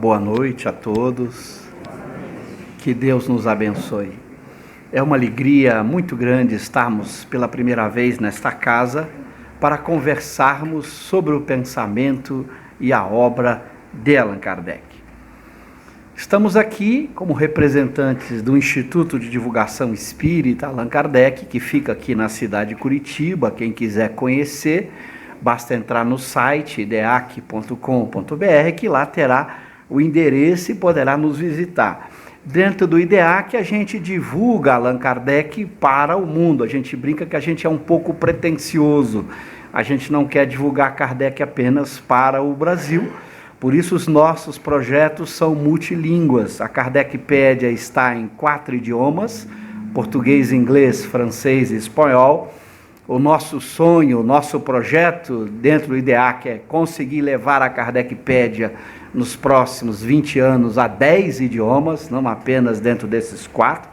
boa noite a todos. Que Deus nos abençoe. É uma alegria muito grande estarmos pela primeira vez nesta casa para conversarmos sobre o pensamento e a obra de Allan Kardec. Estamos aqui como representantes do Instituto de Divulgação Espírita Allan Kardec, que fica aqui na cidade de Curitiba. Quem quiser conhecer, basta entrar no site ideac.com.br, que lá terá o endereço e poderá nos visitar. Dentro do IDEAC, a gente divulga Allan Kardec para o mundo. A gente brinca que a gente é um pouco pretensioso. A gente não quer divulgar Kardec apenas para o Brasil. Por isso, os nossos projetos são multilínguas. A Kardecpédia está em 4 idiomas: português, inglês, francês e espanhol. O nosso sonho, o nosso projeto dentro do IDEAC é conseguir levar a Kardecpédia nos próximos 20 anos a 10 idiomas, não apenas dentro desses 4.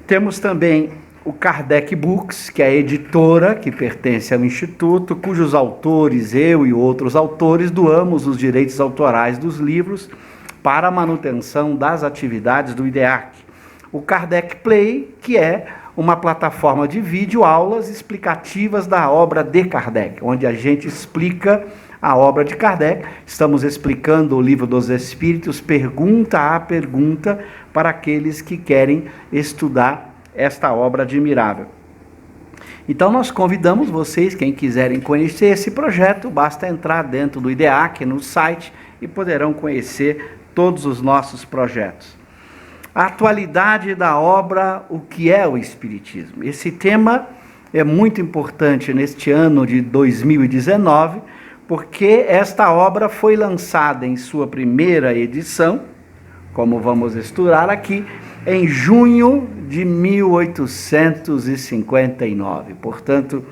Temos também o Kardec Books, que é a editora que pertence ao Instituto, cujos autores, eu e outros autores, doamos os direitos autorais dos livros para a manutenção das atividades do IDEAC. O Kardec Play, que é uma plataforma de vídeo aulas explicativas da obra de Kardec, onde a gente explica a obra de Kardec. Estamos explicando o Livro dos Espíritos, pergunta a pergunta, para aqueles que querem estudar esta obra admirável. Então nós convidamos vocês, quem quiserem conhecer esse projeto, basta entrar dentro do IDEAC, no site, e poderão conhecer todos os nossos projetos. A atualidade da obra, o que é o Espiritismo? Esse tema é muito importante neste ano de 2019, porque esta obra foi lançada em sua primeira edição, como vamos estudar aqui, em junho de 1859. Portanto,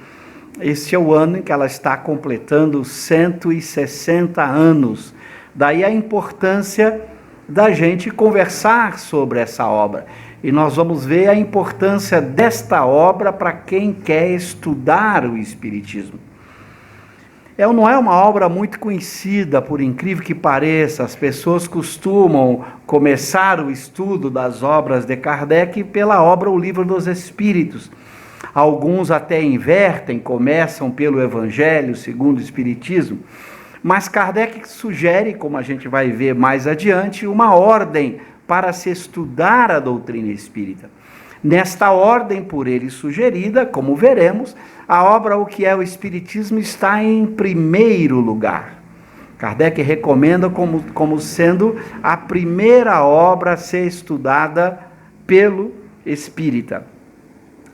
este é o ano em que ela está completando 160 anos. Daí a importância da gente conversar sobre essa obra. E nós vamos ver a importância desta obra para quem quer estudar o Espiritismo. Não é uma obra muito conhecida, por incrível que pareça. As pessoas costumam começar o estudo das obras de Kardec pela obra O Livro dos Espíritos. Alguns até invertem, começam pelo Evangelho segundo o Espiritismo. Mas Kardec sugere, como a gente vai ver mais adiante, uma ordem para se estudar a doutrina espírita. Nesta ordem por ele sugerida, como veremos, a obra O que é o Espiritismo está em primeiro lugar. Kardec recomenda como sendo a primeira obra a ser estudada pelo espírita.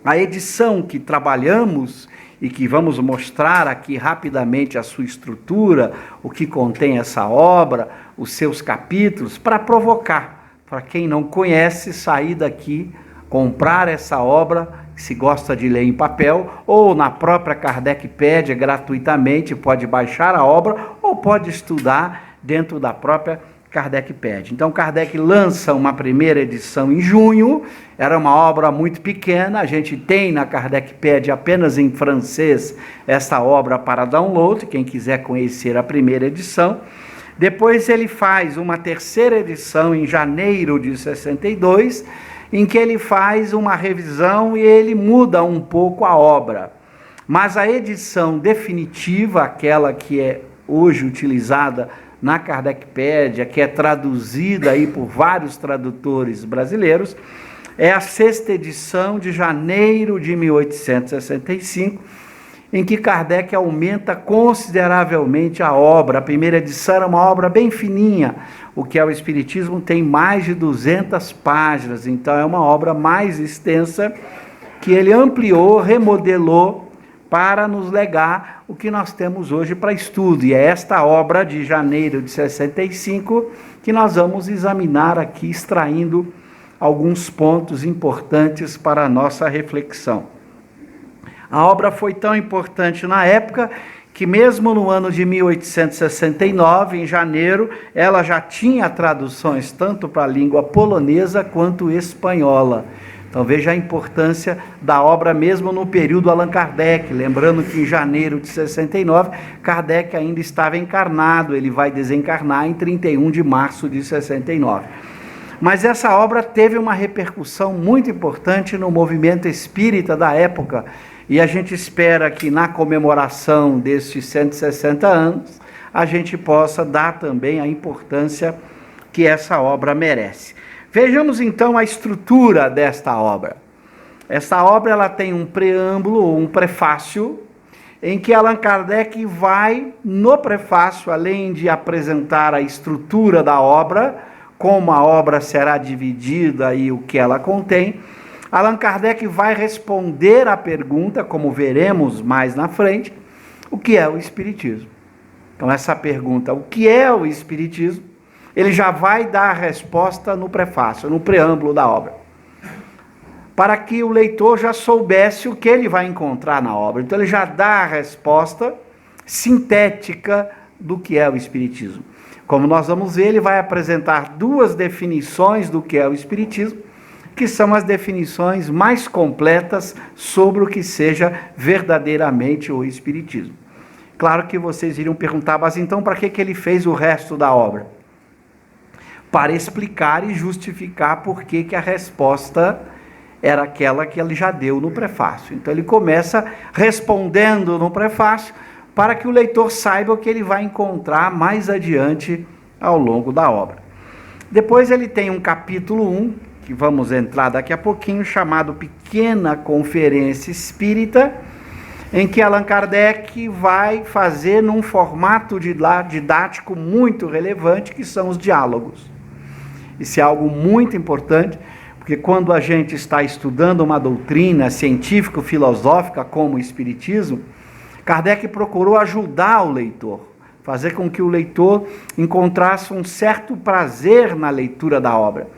A edição que trabalhamos e que vamos mostrar aqui rapidamente a sua estrutura, o que contém essa obra, os seus capítulos, para provocar, para quem não conhece, sair daqui, comprar essa obra, se gosta de ler em papel, ou na própria Kardecpédia, gratuitamente, pode baixar a obra, ou pode estudar dentro da própria Kardecpédia. Então, Kardec lança uma primeira edição em junho. Era uma obra muito pequena. A gente tem na Kardecpédia apenas em francês esta obra para download, quem quiser conhecer a primeira edição. Depois ele faz uma terceira edição em janeiro de 62, em que ele faz uma revisão e ele muda um pouco a obra. Mas a edição definitiva, aquela que é hoje utilizada na Kardecpédia, que é traduzida aí por vários tradutores brasileiros, é a 6ª edição de janeiro de 1865, em que Kardec aumenta consideravelmente a obra. A primeira edição era uma obra bem fininha. O que é o Espiritismo tem mais de 200 páginas, então é uma obra mais extensa que ele ampliou, remodelou, para nos legar o que nós temos hoje para estudo. E é esta obra de janeiro de 65 que nós vamos examinar aqui, extraindo alguns pontos importantes para a nossa reflexão. A obra foi tão importante na época que mesmo no ano de 1869, em janeiro, ela já tinha traduções tanto para a língua polonesa quanto espanhola. Então veja a importância da obra mesmo no período Allan Kardec, lembrando que em janeiro de 69, Kardec ainda estava encarnado, ele vai desencarnar em 31 de março de 69. Mas essa obra teve uma repercussão muito importante no movimento espírita da época, e a gente espera que na comemoração destes 160 anos, a gente possa dar também a importância que essa obra merece. Vejamos então a estrutura desta obra. Esta obra ela tem um preâmbulo ou um prefácio, em que Allan Kardec vai, no prefácio, além de apresentar a estrutura da obra, como a obra será dividida e o que ela contém, Allan Kardec vai responder à pergunta, como veremos mais na frente, o que é o Espiritismo. Então essa pergunta, o que é o Espiritismo? Ele já vai dar a resposta no prefácio, no preâmbulo da obra, para que o leitor já soubesse o que ele vai encontrar na obra. Então ele já dá a resposta sintética do que é o Espiritismo. Como nós vamos ver, ele vai apresentar duas definições do que é o Espiritismo, que são as definições mais completas sobre o que seja verdadeiramente o Espiritismo. Claro que vocês iriam perguntar, mas então para que ele fez o resto da obra? Para explicar e justificar por que a resposta era aquela que ele já deu no prefácio. Então ele começa respondendo no prefácio para que o leitor saiba o que ele vai encontrar mais adiante ao longo da obra. Depois ele tem um capítulo 1, que vamos entrar daqui a pouquinho, chamado Pequena Conferência Espírita, em que Allan Kardec vai fazer num formato didático muito relevante, que são os diálogos. Isso é algo muito importante, porque quando a gente está estudando uma doutrina científico-filosófica como o Espiritismo, Kardec procurou ajudar o leitor, fazer com que o leitor encontrasse um certo prazer na leitura da obra.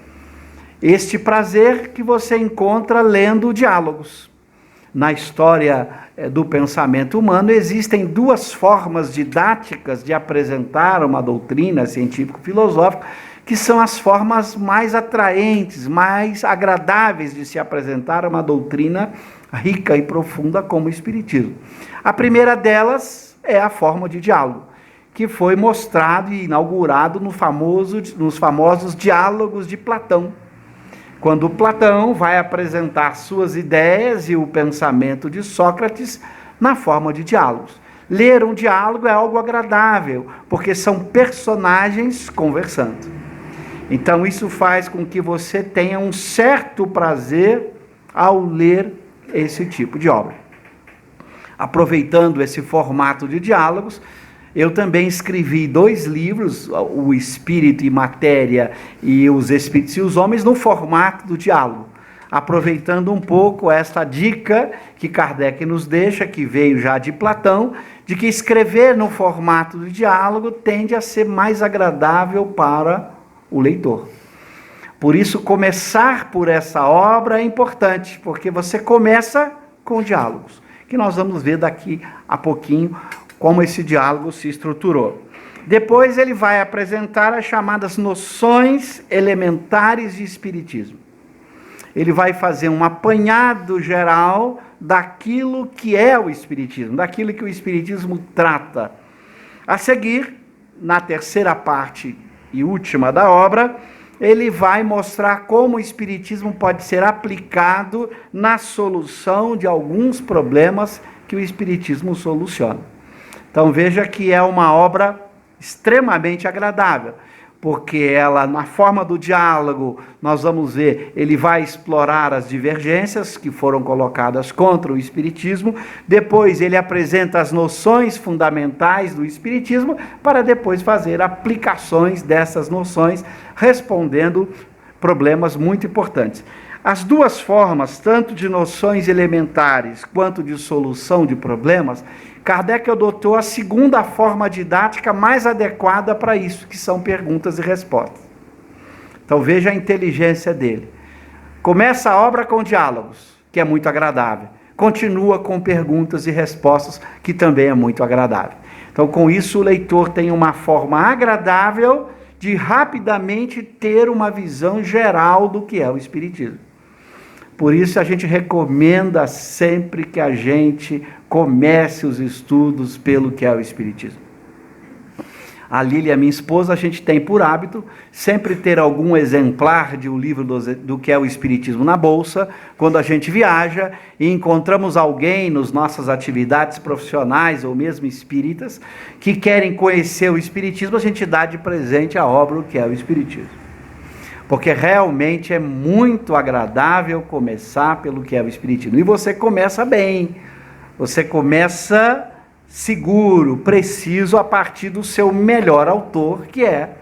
Este prazer que você encontra lendo diálogos. Na história do pensamento humano, existem duas formas didáticas de apresentar uma doutrina científico-filosófica, que são as formas mais atraentes, mais agradáveis de se apresentar uma doutrina rica e profunda como o Espiritismo. A primeira delas é a forma de diálogo, que foi mostrado e inaugurado nos famosos diálogos de Platão, quando Platão vai apresentar suas ideias e o pensamento de Sócrates na forma de diálogos. Ler um diálogo é algo agradável, porque são personagens conversando. Então isso faz com que você tenha um certo prazer ao ler esse tipo de obra. Aproveitando esse formato de diálogos, eu também escrevi 2 livros, O Espírito e Matéria e Os Espíritos e os Homens, no formato do diálogo, aproveitando um pouco esta dica que Kardec nos deixa, que veio já de Platão, de que escrever no formato do diálogo tende a ser mais agradável para o leitor. Por isso, começar por essa obra é importante, porque você começa com diálogos, que nós vamos ver daqui a pouquinho como esse diálogo se estruturou. Depois ele vai apresentar as chamadas noções elementares de Espiritismo. Ele vai fazer um apanhado geral daquilo que é o Espiritismo, daquilo que o Espiritismo trata. A seguir, na terceira parte e última da obra, ele vai mostrar como o Espiritismo pode ser aplicado na solução de alguns problemas que o Espiritismo soluciona. Então veja que é uma obra extremamente agradável, porque ela, na forma do diálogo, nós vamos ver, ele vai explorar as divergências que foram colocadas contra o Espiritismo, depois ele apresenta as noções fundamentais do Espiritismo, para depois fazer aplicações dessas noções, respondendo problemas muito importantes. As duas formas, tanto de noções elementares quanto de solução de problemas, Kardec adotou a segunda forma didática mais adequada para isso, que são perguntas e respostas. Então veja a inteligência dele. Começa a obra com diálogos, que é muito agradável. Continua com perguntas e respostas, que também é muito agradável. Então com isso o leitor tem uma forma agradável de rapidamente ter uma visão geral do que é o Espiritismo. Por isso a gente recomenda sempre que a gente comece os estudos pelo que é o Espiritismo. A Lília, minha esposa, a gente tem por hábito sempre ter algum exemplar de um livro do que é o Espiritismo na bolsa, quando a gente viaja e encontramos alguém nas nossas atividades profissionais ou mesmo espíritas que querem conhecer o Espiritismo, a gente dá de presente a obra o que é o Espiritismo. Porque realmente é muito agradável começar pelo que é o Espiritismo. E você começa bem, você começa seguro, preciso, a partir do seu melhor autor, que é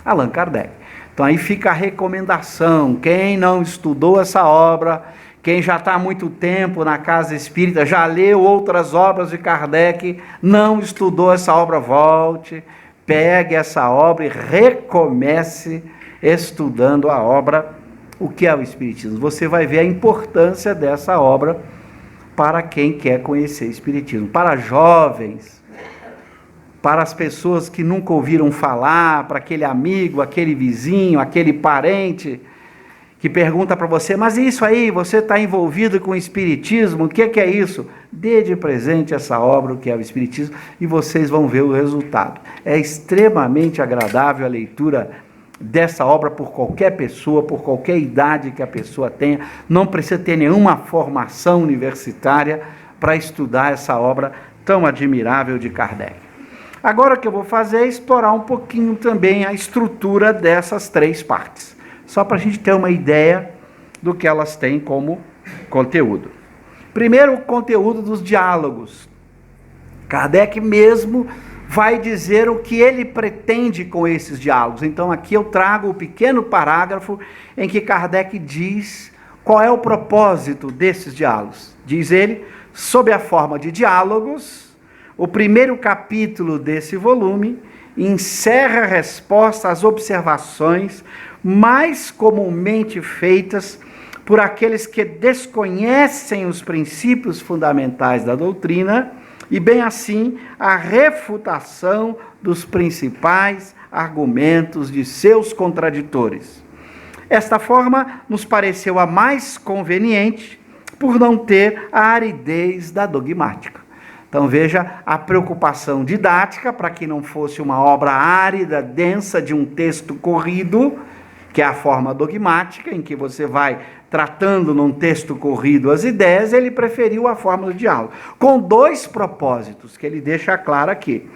Allan Kardec. Então aí fica a recomendação: quem não estudou essa obra, quem já está há muito tempo na casa espírita, já leu outras obras de Kardec, não estudou essa obra, volte, pegue essa obra e recomece estudando a obra, o que é o Espiritismo. Você vai ver a importância dessa obra para quem quer conhecer Espiritismo, para jovens, para as pessoas que nunca ouviram falar, para aquele amigo, aquele vizinho, aquele parente que pergunta para você: mas isso aí, você está envolvido com o Espiritismo, o que é isso? Dê de presente essa obra, o que é o Espiritismo, e vocês vão ver o resultado. É extremamente agradável a leitura dessa obra por qualquer pessoa, por qualquer idade que a pessoa tenha. Não precisa ter nenhuma formação universitária para estudar essa obra tão admirável de Kardec. Agora o que eu vou fazer é explorar um pouquinho também a estrutura dessas três partes, só para a gente ter uma ideia do que elas têm como conteúdo. Primeiro, o conteúdo dos diálogos. Kardec mesmo vai dizer o que ele pretende com esses diálogos. Então aqui eu trago o pequeno parágrafo em que Kardec diz qual é o propósito desses diálogos. Diz ele: sob a forma de diálogos, o primeiro capítulo desse volume encerra a resposta às observações mais comumente feitas por aqueles que desconhecem os princípios fundamentais da doutrina, e bem assim a refutação dos principais argumentos de seus contraditores. Esta forma nos pareceu a mais conveniente por não ter a aridez da dogmática. Então veja a preocupação didática para que não fosse uma obra árida, densa de um texto corrido, que é a forma dogmática, em que você vai tratando num texto corrido as ideias. Ele preferiu a forma do diálogo, com dois propósitos que ele deixa claro aqui.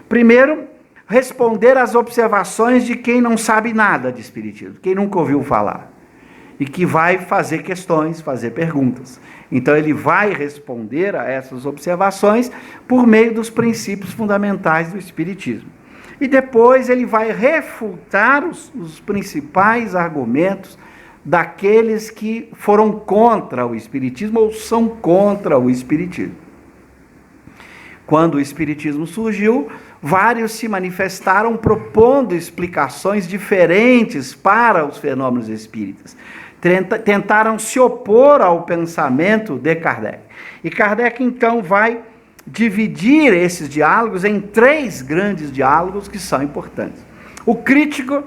Primeiro, responder às observações de quem não sabe nada de Espiritismo, quem nunca ouviu falar, e que vai fazer questões, fazer perguntas. Então ele vai responder a essas observações por meio dos princípios fundamentais do Espiritismo. E depois ele vai refutar os principais argumentos daqueles que foram contra o Espiritismo ou são contra o Espiritismo. Quando o Espiritismo surgiu, vários se manifestaram propondo explicações diferentes para os fenômenos espíritas. Tentaram se opor ao pensamento de Kardec. E Kardec então vai dividir esses diálogos em três grandes diálogos que são importantes. O crítico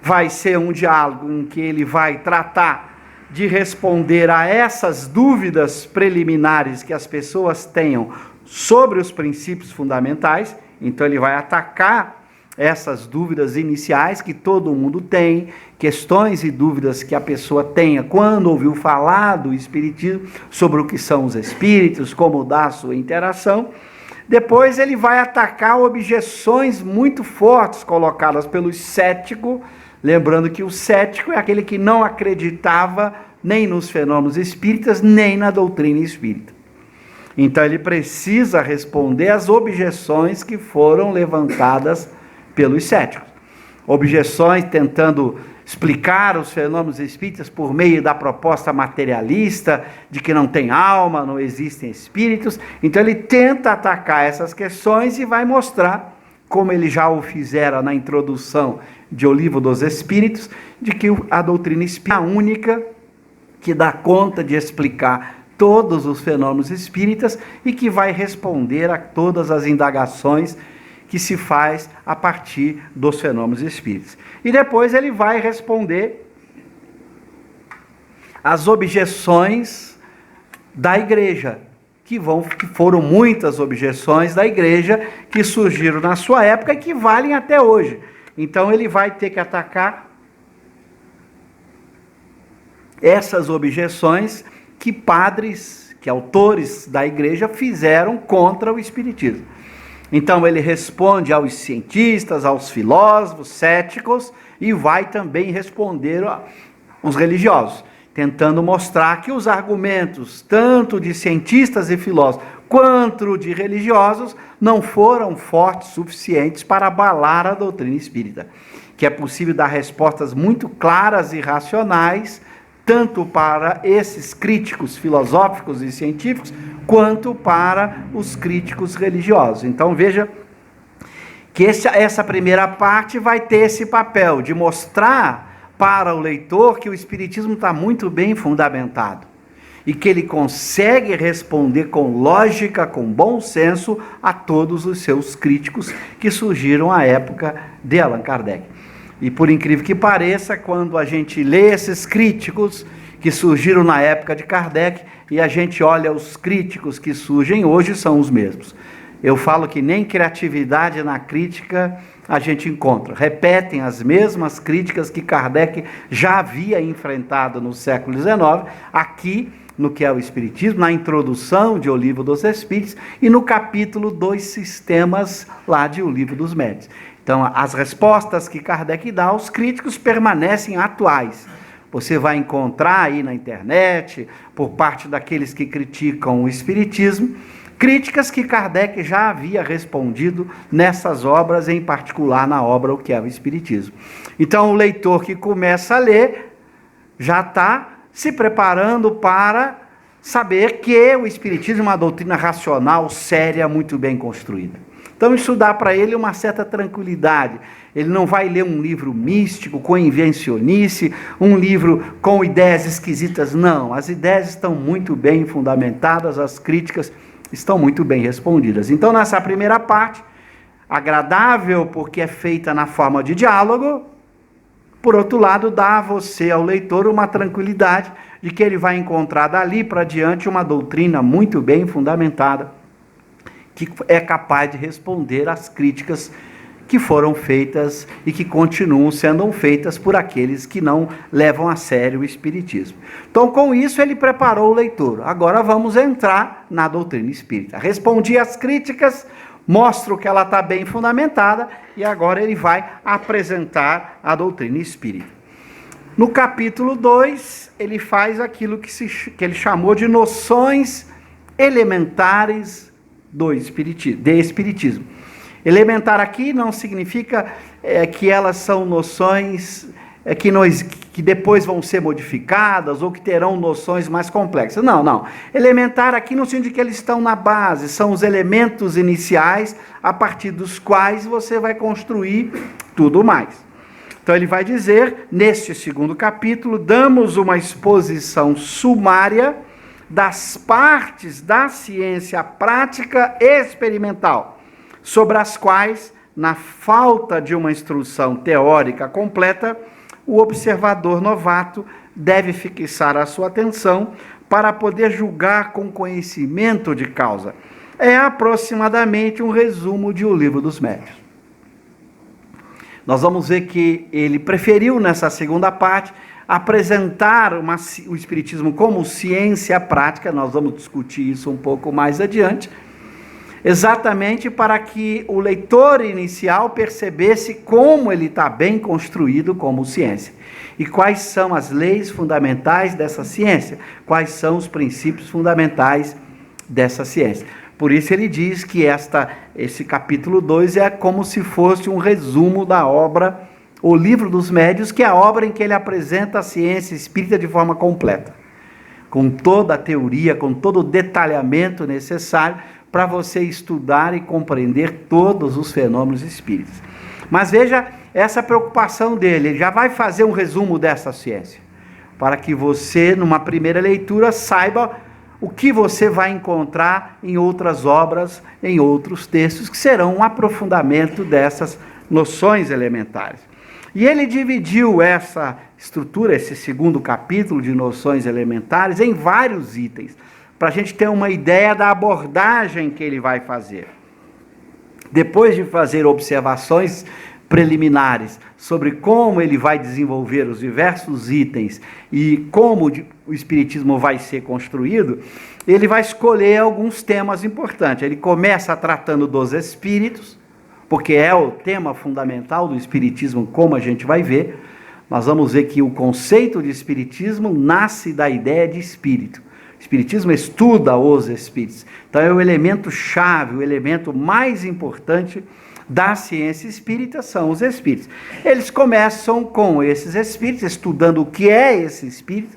vai ser um diálogo em que ele vai tratar de responder a essas dúvidas preliminares que as pessoas tenham sobre os princípios fundamentais. Então ele vai atacar essas dúvidas iniciais que todo mundo tem, questões e dúvidas que a pessoa tenha quando ouviu falar do Espiritismo, sobre o que são os espíritos, como dá a sua interação. Depois ele vai atacar objeções muito fortes colocadas pelo cético, lembrando que o cético é aquele que não acreditava nem nos fenômenos espíritas, nem na doutrina espírita. Então ele precisa responder às objeções que foram levantadas pelos céticos. Objeções tentando explicar os fenômenos espíritas por meio da proposta materialista, de que não tem alma, não existem espíritos. Então ele tenta atacar essas questões e vai mostrar, como ele já o fizera na introdução de O Livro dos Espíritos, de que a doutrina espírita é a única que dá conta de explicar todos os fenômenos espíritas e que vai responder a todas as indagações que se faz a partir dos fenômenos espíritas. E depois ele vai responder as objeções da igreja, que foram muitas objeções da igreja que surgiram na sua época e que valem até hoje. Então ele vai ter que atacar essas objeções que padres, que autores da igreja fizeram contra o espiritismo. Então ele responde aos cientistas, aos filósofos, céticos, e vai também responder aos religiosos, tentando mostrar que os argumentos, tanto de cientistas e filósofos, quanto de religiosos, não foram fortes o suficientes para abalar a doutrina espírita. Que é possível dar respostas muito claras e racionais, tanto para esses críticos filosóficos e científicos, quanto para os críticos religiosos. Então veja que essa primeira parte vai ter esse papel de mostrar para o leitor que o espiritismo está muito bem fundamentado e que ele consegue responder com lógica, com bom senso a todos os seus críticos que surgiram à época de Allan Kardec. E por incrível que pareça, quando a gente lê esses críticos que surgiram na época de Kardec e a gente olha os críticos que surgem hoje, são os mesmos. Eu falo que nem criatividade na crítica a gente encontra. Repetem as mesmas críticas que Kardec já havia enfrentado no século XIX, aqui no que é o Espiritismo, na introdução de O Livro dos Espíritos e no capítulo 2 Sistemas lá de O Livro dos Médiuns. Então, as respostas que Kardec dá aos críticos permanecem atuais. Você vai encontrar aí na internet, por parte daqueles que criticam o Espiritismo, críticas que Kardec já havia respondido nessas obras, em particular na obra O que é o Espiritismo. Então, o leitor que começa a ler já está se preparando para saber que o Espiritismo é uma doutrina racional, séria, muito bem construída. Então, isso dá para ele uma certa tranquilidade. Ele não vai ler um livro místico, com invencionice, um livro com ideias esquisitas. Não, as ideias estão muito bem fundamentadas, as críticas estão muito bem respondidas. Então, nessa primeira parte, agradável porque é feita na forma de diálogo, por outro lado, dá a você, ao leitor, uma tranquilidade de que ele vai encontrar dali para diante uma doutrina muito bem fundamentada, que é capaz de responder às críticas que foram feitas e que continuam sendo feitas por aqueles que não levam a sério o Espiritismo. Então, com isso, ele preparou o leitor. Agora vamos entrar na doutrina espírita. Respondi às críticas, mostro que ela está bem fundamentada e agora ele vai apresentar a doutrina espírita. No capítulo 2, ele faz aquilo que ele chamou de noções elementares de espiritismo. Elementar aqui não significa que elas são noções que depois vão ser modificadas ou que terão noções mais complexas. Não. Elementar aqui no sentido de que eles estão na base, são os elementos iniciais a partir dos quais você vai construir tudo mais. Então ele vai dizer, neste segundo capítulo, damos uma exposição sumária das partes da ciência prática e experimental, sobre as quais, na falta de uma instrução teórica completa, o observador novato deve fixar a sua atenção para poder julgar com conhecimento de causa. É aproximadamente um resumo de O Livro dos Médiuns. Nós vamos ver que ele preferiu, nessa segunda parte, apresentar o Espiritismo como ciência prática. Nós vamos discutir isso um pouco mais adiante, exatamente para que o leitor inicial percebesse como ele está bem construído como ciência. E quais são as leis fundamentais dessa ciência, quais são os princípios fundamentais dessa ciência. Por isso ele diz que esse capítulo 2 é como se fosse um resumo da obra O Livro dos Médiuns, que é a obra em que ele apresenta a ciência espírita de forma completa, com toda a teoria, com todo o detalhamento necessário para você estudar e compreender todos os fenômenos espíritas. Mas veja essa preocupação dele, ele já vai fazer um resumo dessa ciência, para que você, numa primeira leitura, saiba o que você vai encontrar em outras obras, em outros textos, que serão um aprofundamento dessas noções elementares. E ele dividiu essa estrutura, esse segundo capítulo de noções elementares, em vários itens, para a gente ter uma ideia da abordagem que ele vai fazer. Depois de fazer observações preliminares sobre como ele vai desenvolver os diversos itens e como o Espiritismo vai ser construído, ele vai escolher alguns temas importantes. Ele começa tratando dos espíritos, porque é o tema fundamental do Espiritismo, como a gente vai ver. Nós vamos ver que o conceito de Espiritismo nasce da ideia de espírito. O Espiritismo estuda os espíritos. Então é o elemento chave, o elemento mais importante da ciência espírita são os espíritos. Eles começam com esses espíritos, estudando o que é esse espírito.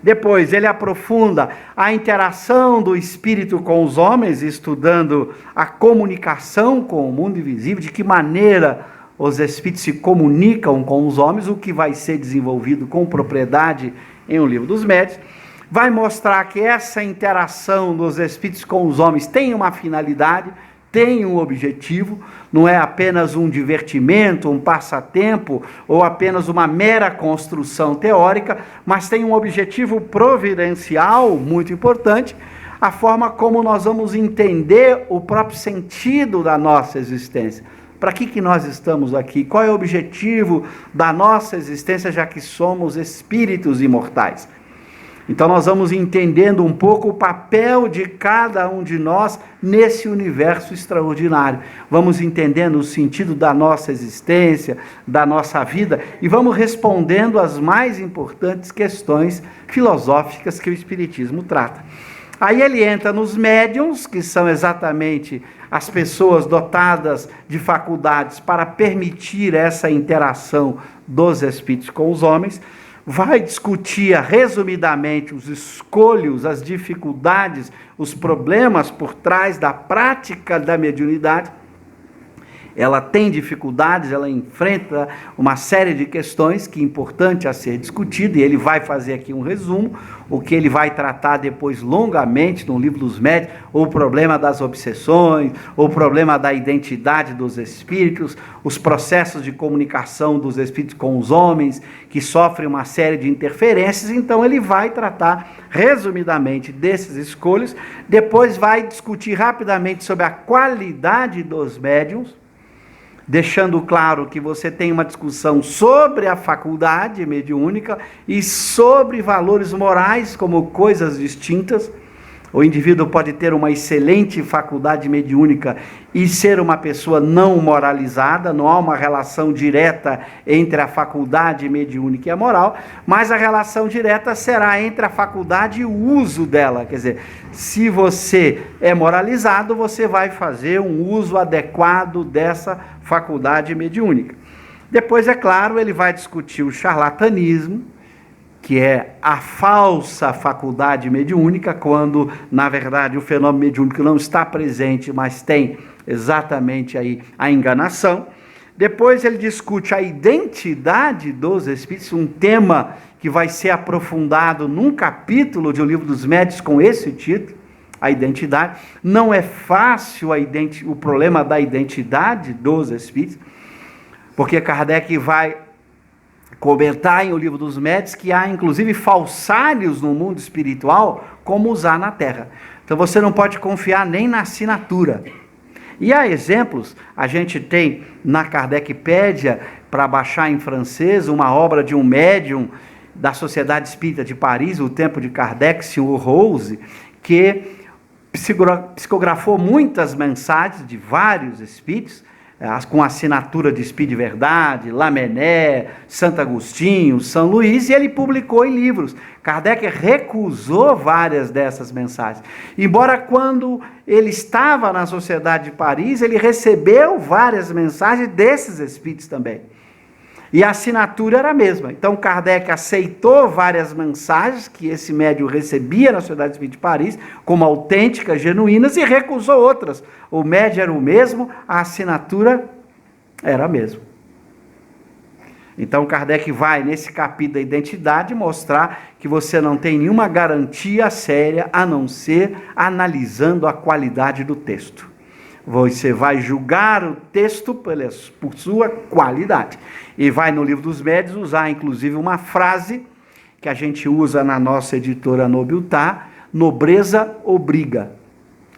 Depois ele aprofunda a interação do espírito com os homens, estudando a comunicação com o mundo invisível, de que maneira os espíritos se comunicam com os homens, o que vai ser desenvolvido com propriedade em O Livro dos Médiuns. Vai mostrar que essa interação dos espíritos com os homens tem uma finalidade, tem um objetivo, não é apenas um divertimento, um passatempo, ou apenas uma mera construção teórica, mas tem um objetivo providencial muito importante, a forma como nós vamos entender o próprio sentido da nossa existência. Para que nós estamos aqui? Qual é o objetivo da nossa existência, já que somos espíritos imortais? Então nós vamos entendendo um pouco o papel de cada um de nós nesse universo extraordinário. Vamos entendendo o sentido da nossa existência, da nossa vida, e vamos respondendo as mais importantes questões filosóficas que o Espiritismo trata. Aí ele entra nos médiuns, que são exatamente as pessoas dotadas de faculdades para permitir essa interação dos espíritos com os homens. Vai discutir resumidamente os escolhos, as dificuldades, os problemas por trás da prática da mediunidade. Ela tem dificuldades, ela enfrenta uma série de questões que é importante a ser discutida, e ele vai fazer aqui um resumo, o que ele vai tratar depois longamente no Livro dos Médiuns, o problema das obsessões, o problema da identidade dos espíritos, os processos de comunicação dos espíritos com os homens, que sofrem uma série de interferências. Então ele vai tratar resumidamente desses escolhos, depois vai discutir rapidamente sobre a qualidade dos médiuns, deixando claro que você tem uma discussão sobre a faculdade mediúnica e sobre valores morais como coisas distintas. O indivíduo pode ter uma excelente faculdade mediúnica e ser uma pessoa não moralizada, não há uma relação direta entre a faculdade mediúnica e a moral, mas a relação direta será entre a faculdade e o uso dela. Quer dizer, se você é moralizado, você vai fazer um uso adequado dessa faculdade mediúnica. Depois, é claro, ele vai discutir o charlatanismo, que é a falsa faculdade mediúnica, quando, na verdade, o fenômeno mediúnico não está presente, mas tem exatamente aí a enganação. Depois ele discute a identidade dos espíritos, um tema que vai ser aprofundado num capítulo de O Livro dos Médiuns com esse título, a identidade. Não é fácil o problema da identidade dos espíritos, porque Kardec vai comentar em O Livro dos Médiuns que há inclusive falsários no mundo espiritual como usar na Terra. Então você não pode confiar nem na assinatura. E há exemplos, a gente tem na Kardecpédia, para baixar em francês, uma obra de um médium da Sociedade Espírita de Paris, o tempo de Kardec, Sr. Rose, que psicografou muitas mensagens de vários espíritos, com assinatura de Espírito de Verdade, Lamennais, Santo Agostinho, São Luís, e ele publicou em livros. Kardec recusou várias dessas mensagens. Embora quando ele estava na Sociedade de Paris, ele recebeu várias mensagens desses espíritos também. E a assinatura era a mesma. Então Kardec aceitou várias mensagens que esse médium recebia na Sociedade Espírita de Paris, como autênticas, genuínas, e recusou outras. O médium era o mesmo, a assinatura era a mesma. Então Kardec vai, nesse capítulo da identidade, mostrar que você não tem nenhuma garantia séria, a não ser analisando a qualidade do texto. Você vai julgar o texto por sua qualidade. E vai no Livro dos Médiuns usar, inclusive, uma frase que a gente usa na nossa editora Nobiltar: nobreza obriga,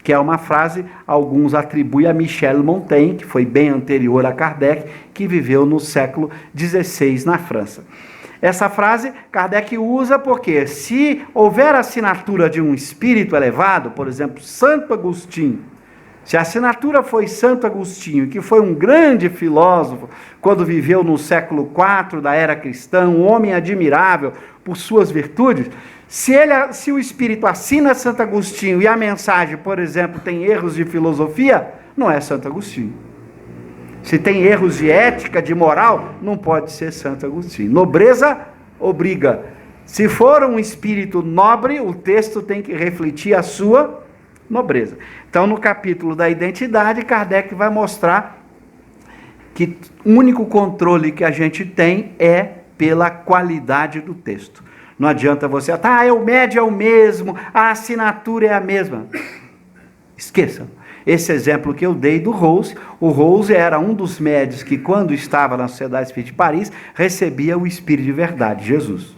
que é uma frase, alguns atribuem a Michel Montaigne, que foi bem anterior a Kardec, que viveu no século XVI na França. Essa frase Kardec usa porque, se houver assinatura de um espírito elevado, por exemplo, Santo Agostinho, se a assinatura foi Santo Agostinho, que foi um grande filósofo, quando viveu no século IV da era cristã, um homem admirável por suas virtudes, se o espírito assina Santo Agostinho e a mensagem, por exemplo, tem erros de filosofia, não é Santo Agostinho. Se tem erros de ética, de moral, não pode ser Santo Agostinho. Nobreza obriga. Se for um espírito nobre, o texto tem que refletir a sua nobreza. Então, no capítulo da identidade, Kardec vai mostrar que o único controle que a gente tem é pela qualidade do texto. Não adianta você, o médio é o mesmo, a assinatura é a mesma. Esqueçam. Esse exemplo que eu dei do Rose, o Rose era um dos médios que, quando estava na Sociedade Espírita de Paris, recebia o Espírito de Verdade, Jesus.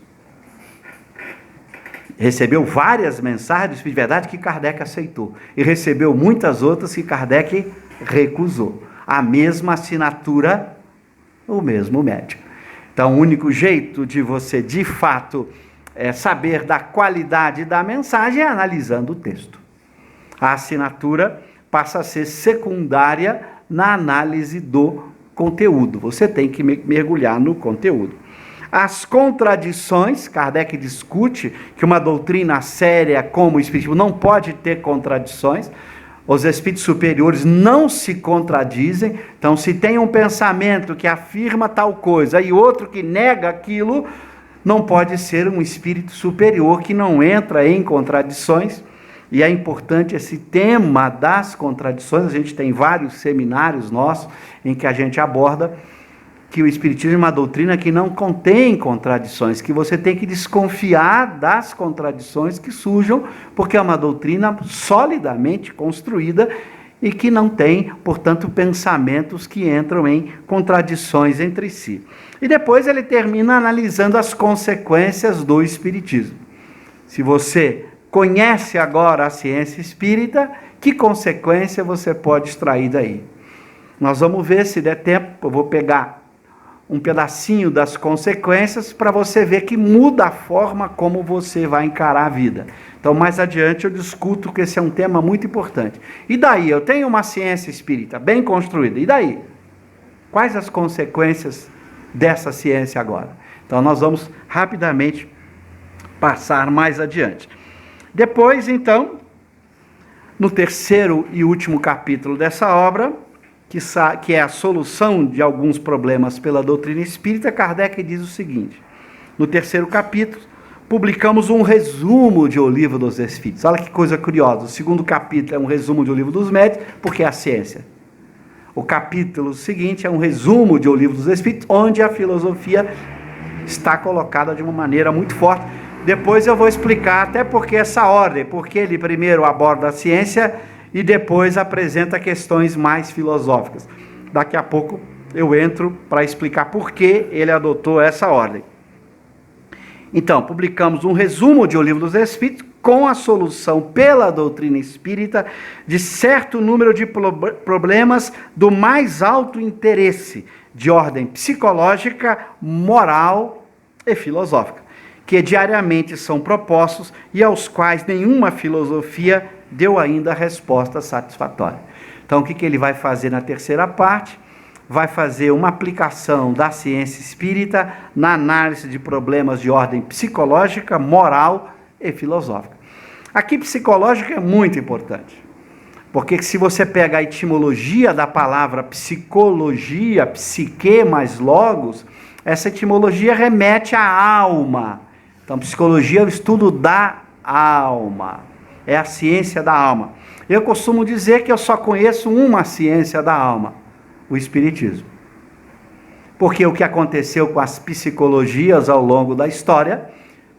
Recebeu várias mensagens do Espírito de Verdade que Kardec aceitou. E recebeu muitas outras que Kardec recusou. A mesma assinatura, o mesmo médium. Então, o único jeito de você, de fato, saber da qualidade da mensagem é analisando o texto. A assinatura passa a ser secundária na análise do conteúdo. Você tem que mergulhar no conteúdo. As contradições, Kardec discute que uma doutrina séria como o Espiritismo não pode ter contradições. Os espíritos superiores não se contradizem. Então, se tem um pensamento que afirma tal coisa e outro que nega aquilo, não pode ser um espírito superior que não entra em contradições. E é importante esse tema das contradições. A gente tem vários seminários nossos em que a gente aborda que o Espiritismo é uma doutrina que não contém contradições, que você tem que desconfiar das contradições que surjam, porque é uma doutrina solidamente construída e que não tem, portanto, pensamentos que entram em contradições entre si. E depois ele termina analisando as consequências do Espiritismo. Se você conhece agora a ciência espírita, que consequência você pode extrair daí? Nós vamos ver, se der tempo, eu vou pegar um pedacinho das consequências para você ver que muda a forma como você vai encarar a vida. Então, mais adiante eu discuto que esse é um tema muito importante. E daí? Eu tenho uma ciência espírita bem construída. E daí? Quais as consequências dessa ciência agora? Então, nós vamos rapidamente passar mais adiante. Depois, então, no terceiro e último capítulo dessa obra, que é a solução de alguns problemas pela doutrina espírita, Kardec diz o seguinte: no terceiro capítulo, publicamos um resumo de O Livro dos Espíritos. Olha que coisa curiosa, o segundo capítulo é um resumo de O Livro dos Médiuns, porque é a ciência. O capítulo seguinte é um resumo de O Livro dos Espíritos, onde a filosofia está colocada de uma maneira muito forte. Depois eu vou explicar até porque essa ordem, porque ele primeiro aborda a ciência e depois apresenta questões mais filosóficas. Daqui a pouco eu entro para explicar por que ele adotou essa ordem. Então, publicamos um resumo de O Livro dos Espíritos com a solução pela doutrina espírita de certo número de problemas do mais alto interesse, de ordem psicológica, moral e filosófica, que diariamente são propostos e aos quais nenhuma filosofia deu ainda resposta satisfatória. Então, o que ele vai fazer na terceira parte? Vai fazer uma aplicação da ciência espírita na análise de problemas de ordem psicológica, moral e filosófica. Aqui, psicológica é muito importante, porque se você pega a etimologia da palavra psicologia, psique mais logos, essa etimologia remete à alma. Então, psicologia é o estudo da alma, é a ciência da alma. Eu costumo dizer que eu só conheço uma ciência da alma: o Espiritismo. Porque o que aconteceu com as psicologias ao longo da história,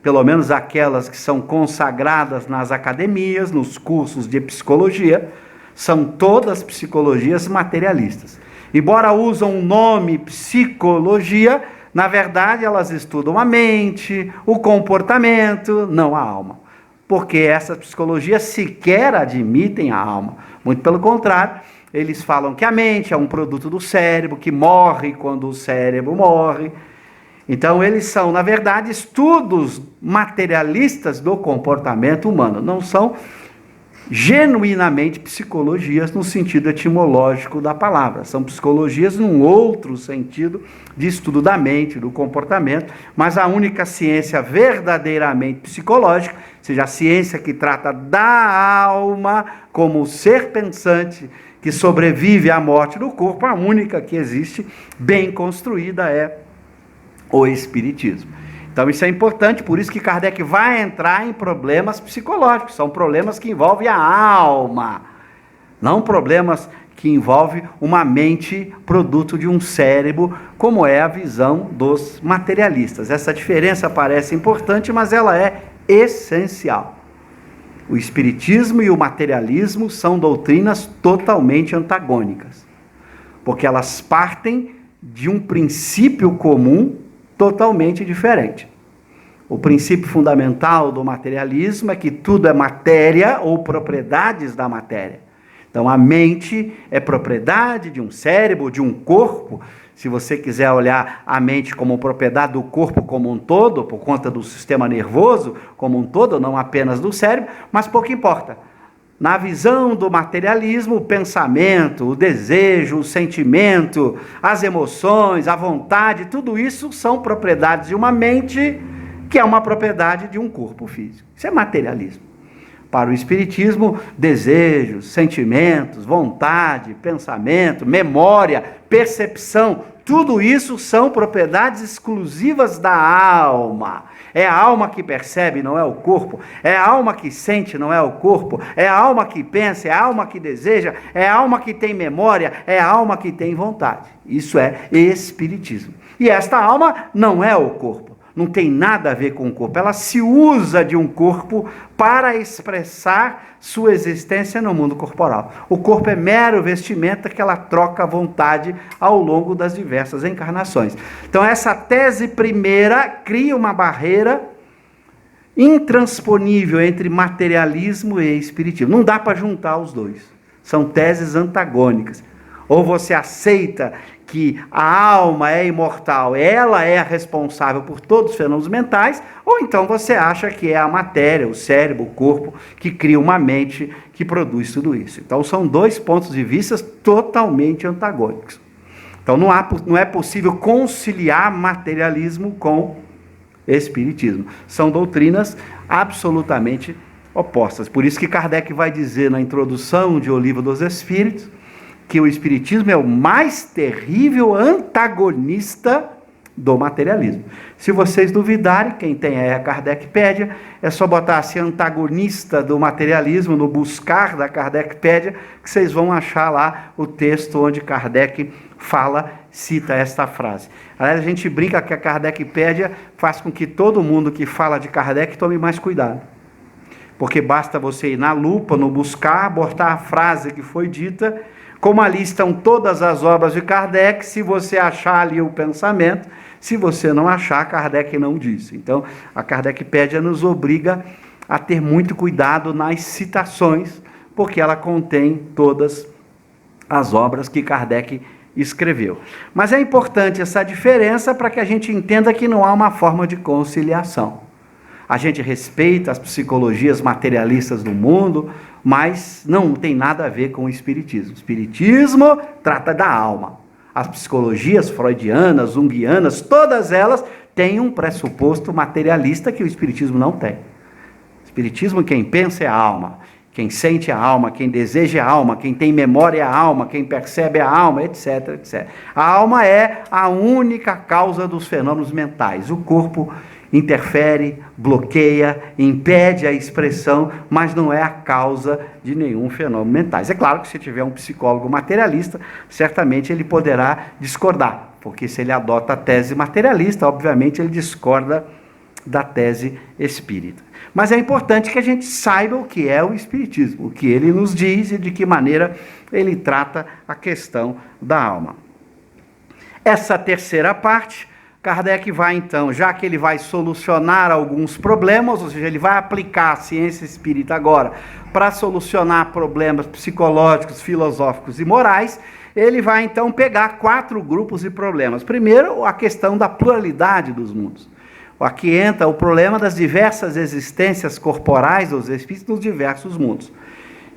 pelo menos aquelas que são consagradas nas academias, nos cursos de psicologia, São todas psicologias materialistas. Embora usam o nome psicologia, na verdade elas estudam a mente, o comportamento, não a alma. Porque essas psicologias sequer admitem a alma. Muito pelo contrário, eles falam que a mente é um produto do cérebro, que morre quando o cérebro morre. Então, eles são, na verdade, estudos materialistas do comportamento humano. Não são genuinamente psicologias no sentido etimológico da palavra. São psicologias num outro sentido de estudo da mente, do comportamento, mas a única ciência verdadeiramente psicológica, ou seja, a ciência que trata da alma como ser pensante que sobrevive à morte do corpo, a única que existe, bem construída, é o Espiritismo. Então isso é importante, por isso que Kardec vai entrar em problemas psicológicos, são problemas que envolvem a alma, não problemas que envolvem uma mente produto de um cérebro, como é a visão dos materialistas. Essa diferença parece importante, mas ela é essencial. O Espiritismo e o materialismo são doutrinas totalmente antagônicas, porque elas partem de um princípio comum totalmente diferente. O princípio fundamental do materialismo é que tudo é matéria ou propriedades da matéria. Então a mente é propriedade de um cérebro, de um corpo. Se você quiser olhar a mente como propriedade do corpo como um todo, por conta do sistema nervoso como um todo, não apenas do cérebro, mas pouco importa. Na visão do materialismo, o pensamento, o desejo, o sentimento, as emoções, a vontade, tudo isso são propriedades de uma mente que é uma propriedade de um corpo físico. Isso é materialismo. Para o Espiritismo, desejos, sentimentos, vontade, pensamento, memória, percepção, tudo isso são propriedades exclusivas da alma. É a alma que percebe, não é o corpo. É a alma que sente, não é o corpo. É a alma que pensa, é a alma que deseja, é a alma que tem memória, é a alma que tem vontade. Isso é Espiritismo. E esta alma não é o corpo. Não tem nada a ver com o corpo. Ela se usa de um corpo para expressar sua existência no mundo corporal. O corpo é mero vestimenta que ela troca à vontade ao longo das diversas encarnações. Então essa tese primeira cria uma barreira intransponível entre materialismo e espiritismo. Não dá para juntar os dois. São teses antagônicas. Ou você aceita que a alma é imortal, ela é a responsável por todos os fenômenos mentais, ou então você acha que é a matéria, o cérebro, o corpo, que cria uma mente que produz tudo isso. Então são dois pontos de vista totalmente antagônicos. Então não é possível conciliar materialismo com espiritismo. São doutrinas absolutamente opostas. Por isso que Kardec vai dizer na introdução de O Livro dos Espíritos, que o Espiritismo é o mais terrível antagonista do materialismo. Se vocês duvidarem, quem tem aí a Kardecpédia, é só botar assim, antagonista do materialismo, no buscar da Kardecpédia, que vocês vão achar lá o texto onde Kardec cita esta frase. Aliás, a gente brinca que a Kardecpédia faz com que todo mundo que fala de Kardec tome mais cuidado. Porque basta você ir na lupa, no buscar, botar a frase que foi dita. Como ali estão todas as obras de Kardec, se você achar ali o pensamento, se você não achar, Kardec não disse. Então, a Kardecpédia nos obriga a ter muito cuidado nas citações, porque ela contém todas as obras que Kardec escreveu. Mas é importante essa diferença para que a gente entenda que não há uma forma de conciliação. A gente respeita as psicologias materialistas do mundo, mas não tem nada a ver com o espiritismo. O espiritismo trata da alma. As psicologias freudianas, junguianas, todas elas têm um pressuposto materialista que o espiritismo não tem. O espiritismo, quem pensa é a alma, quem sente é a alma, quem deseja é a alma, quem tem memória é a alma, quem percebe é a alma, etc, etc. A alma é a única causa dos fenômenos mentais. O corpo interfere, bloqueia, impede a expressão, mas não é a causa de nenhum fenômeno mental. É claro que se tiver um psicólogo materialista, certamente ele poderá discordar, porque se ele adota a tese materialista, obviamente ele discorda da tese espírita. Mas é importante que a gente saiba o que é o espiritismo, o que ele nos diz e de que maneira ele trata a questão da alma. Essa terceira parte, Kardec vai então, já que ele vai solucionar alguns problemas, ou seja, ele vai aplicar a ciência espírita agora para solucionar problemas psicológicos, filosóficos e morais, ele vai então pegar 4 grupos de problemas. Primeiro, a questão da pluralidade dos mundos. Aqui entra o problema das diversas existências corporais dos espíritos nos diversos mundos.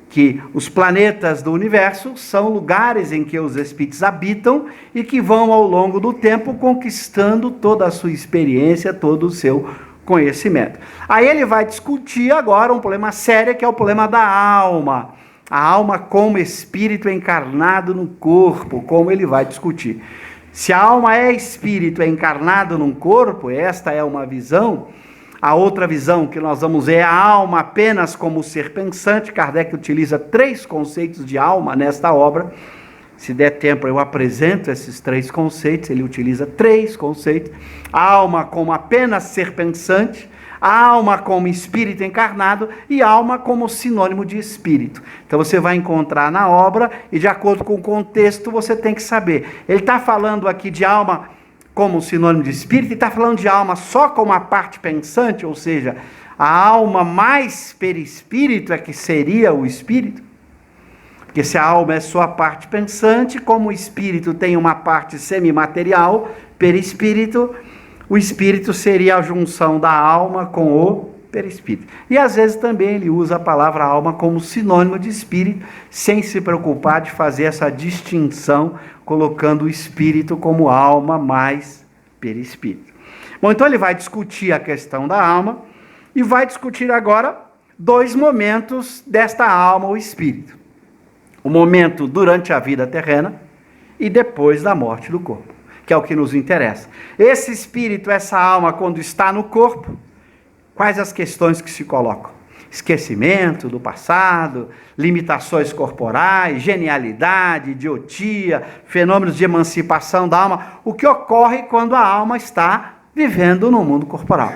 Que os planetas do universo são lugares em que os espíritos habitam e que vão, ao longo do tempo, conquistando toda a sua experiência, todo o seu conhecimento. Aí ele vai discutir agora um problema sério, que é o problema da alma. A alma como espírito encarnado no corpo, como ele vai discutir. Se a alma é espírito encarnado num corpo, esta é uma visão. A outra visão que nós vamos ver é a alma apenas como ser pensante. Kardec utiliza 3 conceitos de alma nesta obra. Se der tempo, eu apresento esses 3 conceitos. Ele utiliza 3 conceitos. A alma como apenas ser pensante, a alma como espírito encarnado e a alma como sinônimo de espírito. Então você vai encontrar na obra e, de acordo com o contexto, você tem que saber. Ele está falando aqui de alma como sinônimo de espírito e está falando de alma só como a parte pensante, ou seja, a alma mais perispírito é que seria o espírito. Porque se a alma é só a parte pensante, como o espírito tem uma parte semimaterial, perispírito, o espírito seria a junção da alma com o perispírito. E às vezes também ele usa a palavra alma como sinônimo de espírito, sem se preocupar de fazer essa distinção, colocando o espírito como alma mais perispírito. Bom, então ele vai discutir a questão da alma e vai discutir agora 2 momentos desta alma ou espírito. O momento durante a vida terrena e depois da morte do corpo, que é o que nos interessa. Esse espírito, essa alma, quando está no corpo, quais as questões que se colocam? Esquecimento do passado, limitações corporais, genialidade, idiotia, fenômenos de emancipação da alma, o que ocorre quando a alma está vivendo no mundo corporal.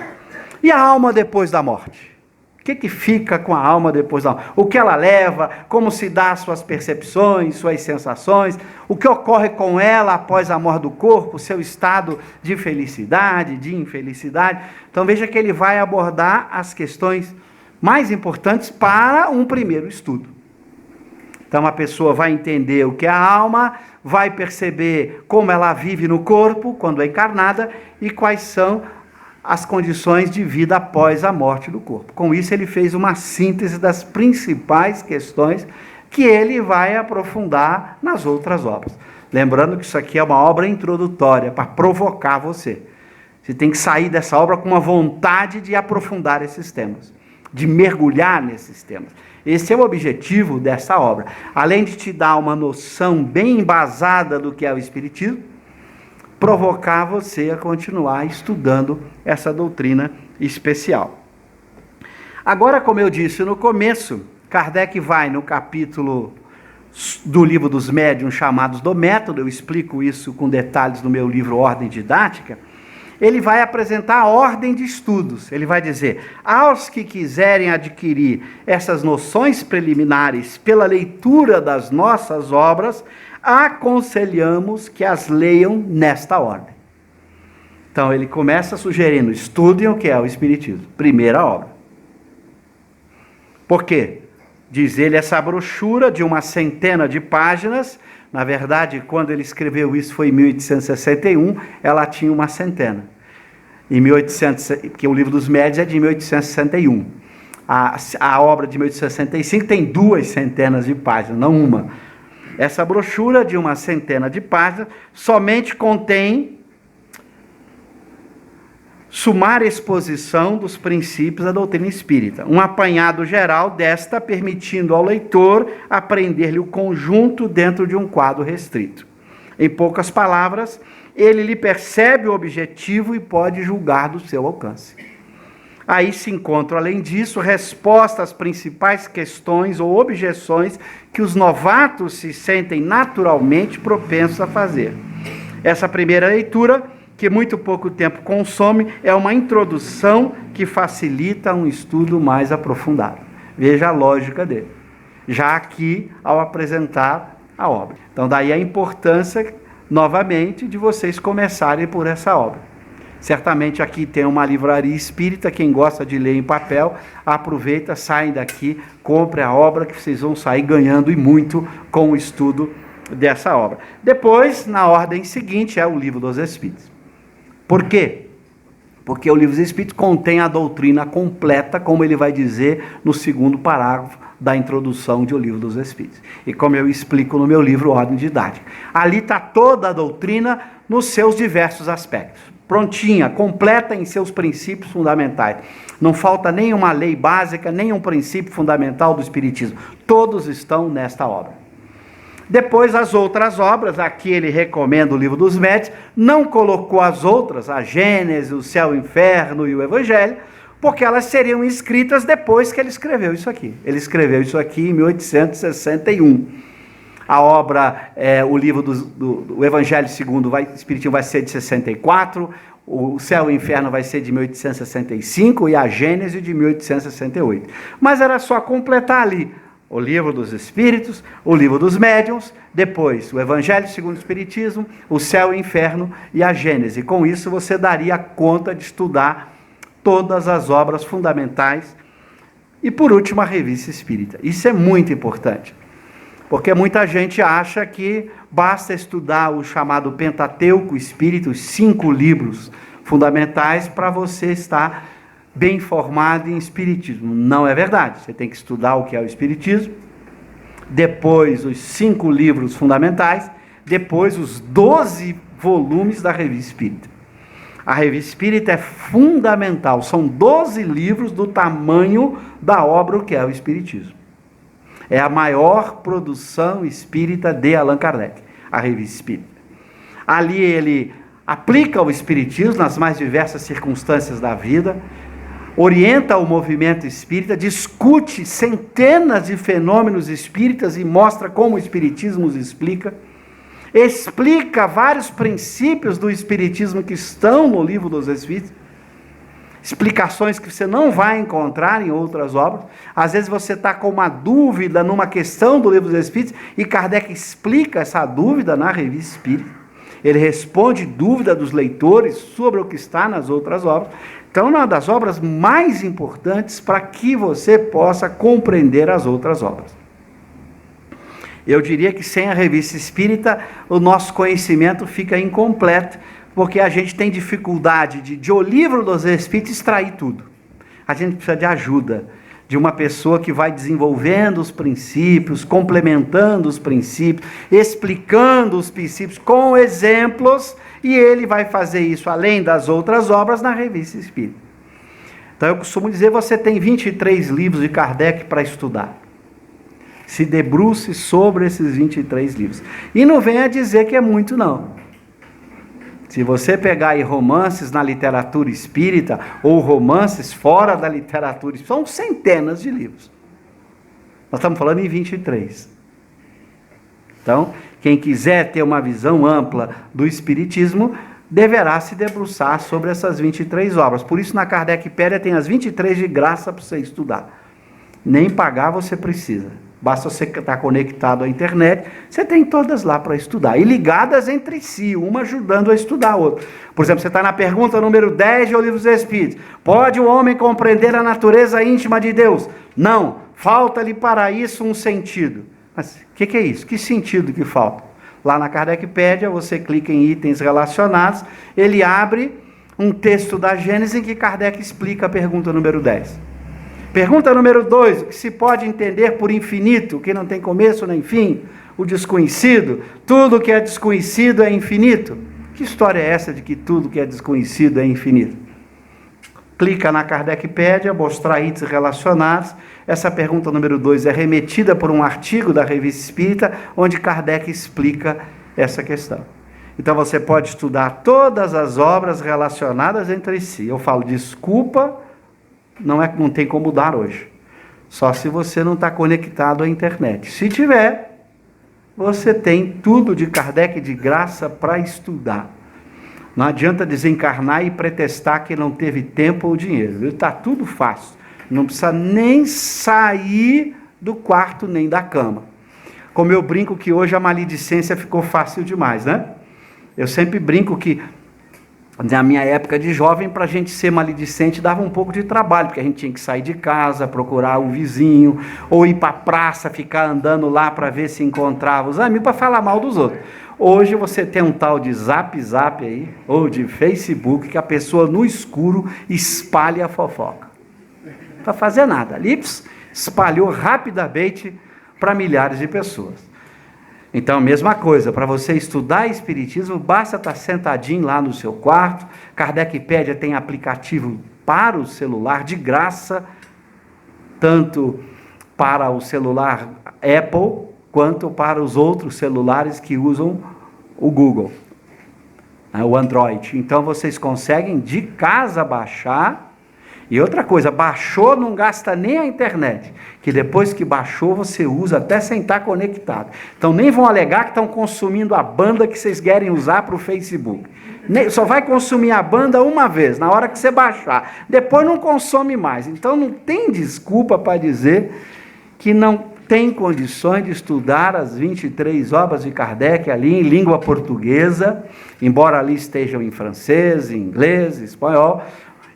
E a alma depois da morte? O que fica com a alma depois da morte? O que ela leva, como se dá suas percepções, suas sensações, o que ocorre com ela após a morte do corpo, seu estado de felicidade, de infelicidade. Então veja que ele vai abordar as questões mais importantes para um primeiro estudo. Então a pessoa vai entender o que é a alma, vai perceber como ela vive no corpo quando é encarnada e quais são as condições de vida após a morte do corpo. Com isso ele fez uma síntese das principais questões que ele vai aprofundar nas outras obras. Lembrando que isso aqui é uma obra introdutória para provocar você. Você tem que sair dessa obra com uma vontade de aprofundar esses temas, de mergulhar nesses temas. Esse é o objetivo dessa obra. Além de te dar uma noção bem embasada do que é o Espiritismo, provocar você a continuar estudando essa doutrina especial. Agora, como eu disse no começo, Kardec vai no capítulo do livro dos médiuns chamados do método, eu explico isso com detalhes no meu livro Ordem Didática. Ele vai apresentar a ordem de estudos. Ele vai dizer, aos que quiserem adquirir essas noções preliminares pela leitura das nossas obras, aconselhamos que as leiam nesta ordem. Então ele começa sugerindo, estudem o que é o Espiritismo, primeira obra. Por quê? Diz ele, essa brochura de uma centena de páginas, na verdade, quando ele escreveu isso foi em 1861, ela tinha uma centena. Em 1800, porque o Livro dos Médiuns é de 1861. A obra de 1865 tem 2 centenas de páginas, não uma. Essa brochura de uma centena de páginas somente contém sumária exposição dos princípios da doutrina espírita, um apanhado geral desta, permitindo ao leitor aprender-lhe o conjunto dentro de um quadro restrito. Em poucas palavras, ele lhe percebe o objetivo e pode julgar do seu alcance. Aí se encontram, além disso, respostas às principais questões ou objeções que os novatos se sentem naturalmente propensos a fazer. Essa primeira leitura que muito pouco tempo consome, é uma introdução que facilita um estudo mais aprofundado. Veja a lógica dele, já aqui ao apresentar a obra. Então daí a importância, novamente, de vocês começarem por essa obra. Certamente aqui tem uma livraria espírita, quem gosta de ler em papel, aproveita, saem daqui, compre a obra, que vocês vão sair ganhando e muito com o estudo dessa obra. Depois, na ordem seguinte, é o Livro dos Espíritos. Por quê? Porque o Livro dos Espíritos contém a doutrina completa, como ele vai dizer no segundo parágrafo da introdução de O Livro dos Espíritos. E como eu explico no meu livro Ordem Didática. Ali está toda a doutrina nos seus diversos aspectos. Prontinha, completa em seus princípios fundamentais. Não falta nenhuma lei básica, nenhum princípio fundamental do Espiritismo. Todos estão nesta obra. Depois as outras obras, aqui ele recomenda o Livro dos Médiuns, não colocou as outras, a Gênesis, o Céu, o Inferno e o Evangelho, porque elas seriam escritas depois que ele escreveu isso aqui. Ele escreveu isso aqui em 1861. A obra, o livro do Evangelho segundo o Espiritismo vai ser de 64, o Céu e o Inferno vai ser de 1865 e a Gênesis de 1868. Mas era só completar ali o Livro dos Espíritos, o Livro dos Médiuns, depois o Evangelho segundo o Espiritismo, o Céu e o Inferno e a Gênesis. Com isso você daria conta de estudar todas as obras fundamentais. E por último a Revista Espírita. Isso é muito importante, porque muita gente acha que basta estudar o chamado Pentateuco Espírita, os 5 livros fundamentais, para você estar bem informado em Espiritismo. Não é verdade. Você tem que estudar o que é o Espiritismo, depois os 5 livros fundamentais, depois os 12 volumes da Revista Espírita. A Revista Espírita é fundamental. São 12 livros do tamanho da obra que é o Espiritismo. É a maior produção espírita de Allan Kardec, a Revista Espírita. Ali ele aplica o Espiritismo nas mais diversas circunstâncias da vida, orienta o movimento espírita, discute centenas de fenômenos espíritas e mostra como o Espiritismo os explica vários princípios do Espiritismo que estão no Livro dos Espíritos, explicações que você não vai encontrar em outras obras. Às vezes você está com uma dúvida numa questão do Livro dos Espíritos e Kardec explica essa dúvida na Revista Espírita. Ele responde dúvida dos leitores sobre o que está nas outras obras. Então, é uma das obras mais importantes para que você possa compreender as outras obras. Eu diria que sem a Revista Espírita, o nosso conhecimento fica incompleto, porque a gente tem dificuldade de o Livro dos Espíritos extrair tudo. A gente precisa de ajuda, de uma pessoa que vai desenvolvendo os princípios, complementando os princípios, explicando os princípios com exemplos, e ele vai fazer isso, além das outras obras, na Revista Espírita. Então eu costumo dizer, você tem 23 livros de Kardec para estudar. Se debruce sobre esses 23 livros. E não venha dizer que é muito, não. Se você pegar aí romances na literatura espírita, ou romances fora da literatura espírita, são centenas de livros. Nós estamos falando em 23. Então, quem quiser ter uma visão ampla do Espiritismo, deverá se debruçar sobre essas 23 obras. Por isso, na Kardecpédia tem as 23 de graça para você estudar. Nem pagar você precisa. Basta você estar conectado à internet, você tem todas lá para estudar. E ligadas entre si, uma ajudando a estudar a outra. Por exemplo, você está na pergunta número 10 do Livro dos Espíritos. Pode o homem compreender a natureza íntima de Deus? Não. Falta-lhe para isso um sentido. Mas o que é isso? Que sentido que falta? Lá na Kardecpédia, você clica em itens relacionados, ele abre um texto da Gênesis em que Kardec explica a pergunta número 10. Pergunta número 2, o que se pode entender por infinito, que não tem começo nem fim? O desconhecido, tudo que é desconhecido é infinito. Que história é essa de que tudo que é desconhecido é infinito? Clica na Kardecpédia, mostrar itens relacionados. Essa pergunta número 2 é remetida por um artigo da Revista Espírita, onde Kardec explica essa questão. Então você pode estudar todas as obras relacionadas entre si. Eu falo, desculpa, não tem como dar hoje. Só se você não está conectado à internet. Se tiver, você tem tudo de Kardec de graça para estudar. Não adianta desencarnar e pretextar que não teve tempo ou dinheiro. Está tudo fácil. Não precisa nem sair do quarto nem da cama. Como eu brinco que hoje a maledicência ficou fácil demais, né? Eu sempre brinco que na minha época de jovem, para a gente ser maledicente dava um pouco de trabalho, porque a gente tinha que sair de casa, procurar o vizinho, ou ir para a praça, ficar andando lá para ver se encontrava os amigos, para falar mal dos outros. Hoje você tem um tal de Zap aí, ou de Facebook, que a pessoa no escuro espalha a fofoca. Não para fazer nada. Ali espalhou rapidamente para milhares de pessoas. Então, mesma coisa, para você estudar Espiritismo, basta estar sentadinho lá no seu quarto. Kardecpédia tem aplicativo para o celular, de graça, tanto para o celular Apple, quanto para os outros celulares que usam o Google, o Android. Então, vocês conseguem de casa baixar. E outra coisa, baixou, não gasta nem a internet, que depois que baixou você usa até sem estar conectado. Então nem vão alegar que estão consumindo a banda que vocês querem usar para o Facebook. Só vai consumir a banda uma vez, na hora que você baixar. Depois não consome mais. Então não tem desculpa para dizer que não tem condições de estudar as 23 obras de Kardec ali em língua portuguesa, embora ali estejam em francês, em inglês, em espanhol.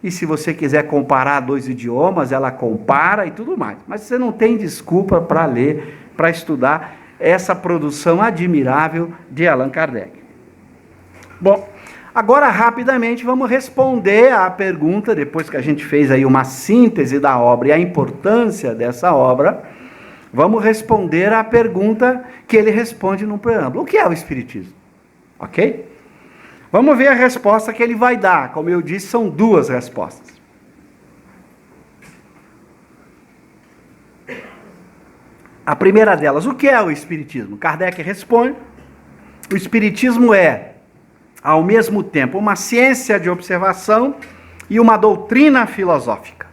E se você quiser comparar 2 idiomas, ela compara e tudo mais. Mas você não tem desculpa para ler, para estudar essa produção admirável de Allan Kardec. Bom, agora rapidamente vamos responder à pergunta, depois que a gente fez aí uma síntese da obra e a importância dessa obra, vamos responder à pergunta que ele responde no preâmbulo. O que é o Espiritismo? Ok? Vamos ver a resposta que ele vai dar. Como eu disse, são 2 respostas. A primeira delas, o que é o Espiritismo? Kardec responde: o Espiritismo é, ao mesmo tempo, uma ciência de observação e uma doutrina filosófica.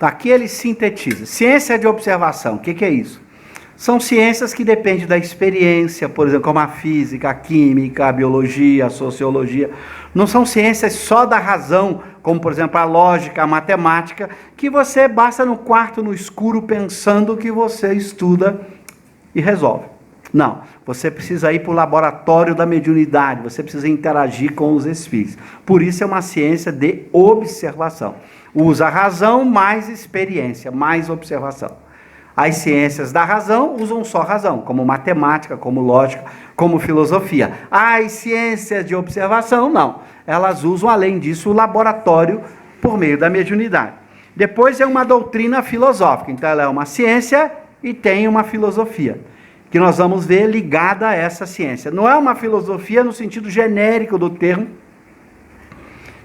Aqui ele sintetiza. Ciência de observação, o que é isso? São ciências que dependem da experiência, por exemplo, como a física, a química, a biologia, a sociologia. Não são ciências só da razão, como, por exemplo, a lógica, a matemática, que você basta no quarto, no escuro, pensando que você estuda e resolve. Não, você precisa ir para o laboratório da mediunidade, você precisa interagir com os espíritos. Por isso é uma ciência de observação. Usa a razão mais experiência, mais observação. As ciências da razão usam só razão, como matemática, como lógica, como filosofia. As ciências de observação, não. Elas usam, além disso, o laboratório por meio da mediunidade. Depois é uma doutrina filosófica. Então, ela é uma ciência e tem uma filosofia, que nós vamos ver ligada a essa ciência. Não é uma filosofia no sentido genérico do termo,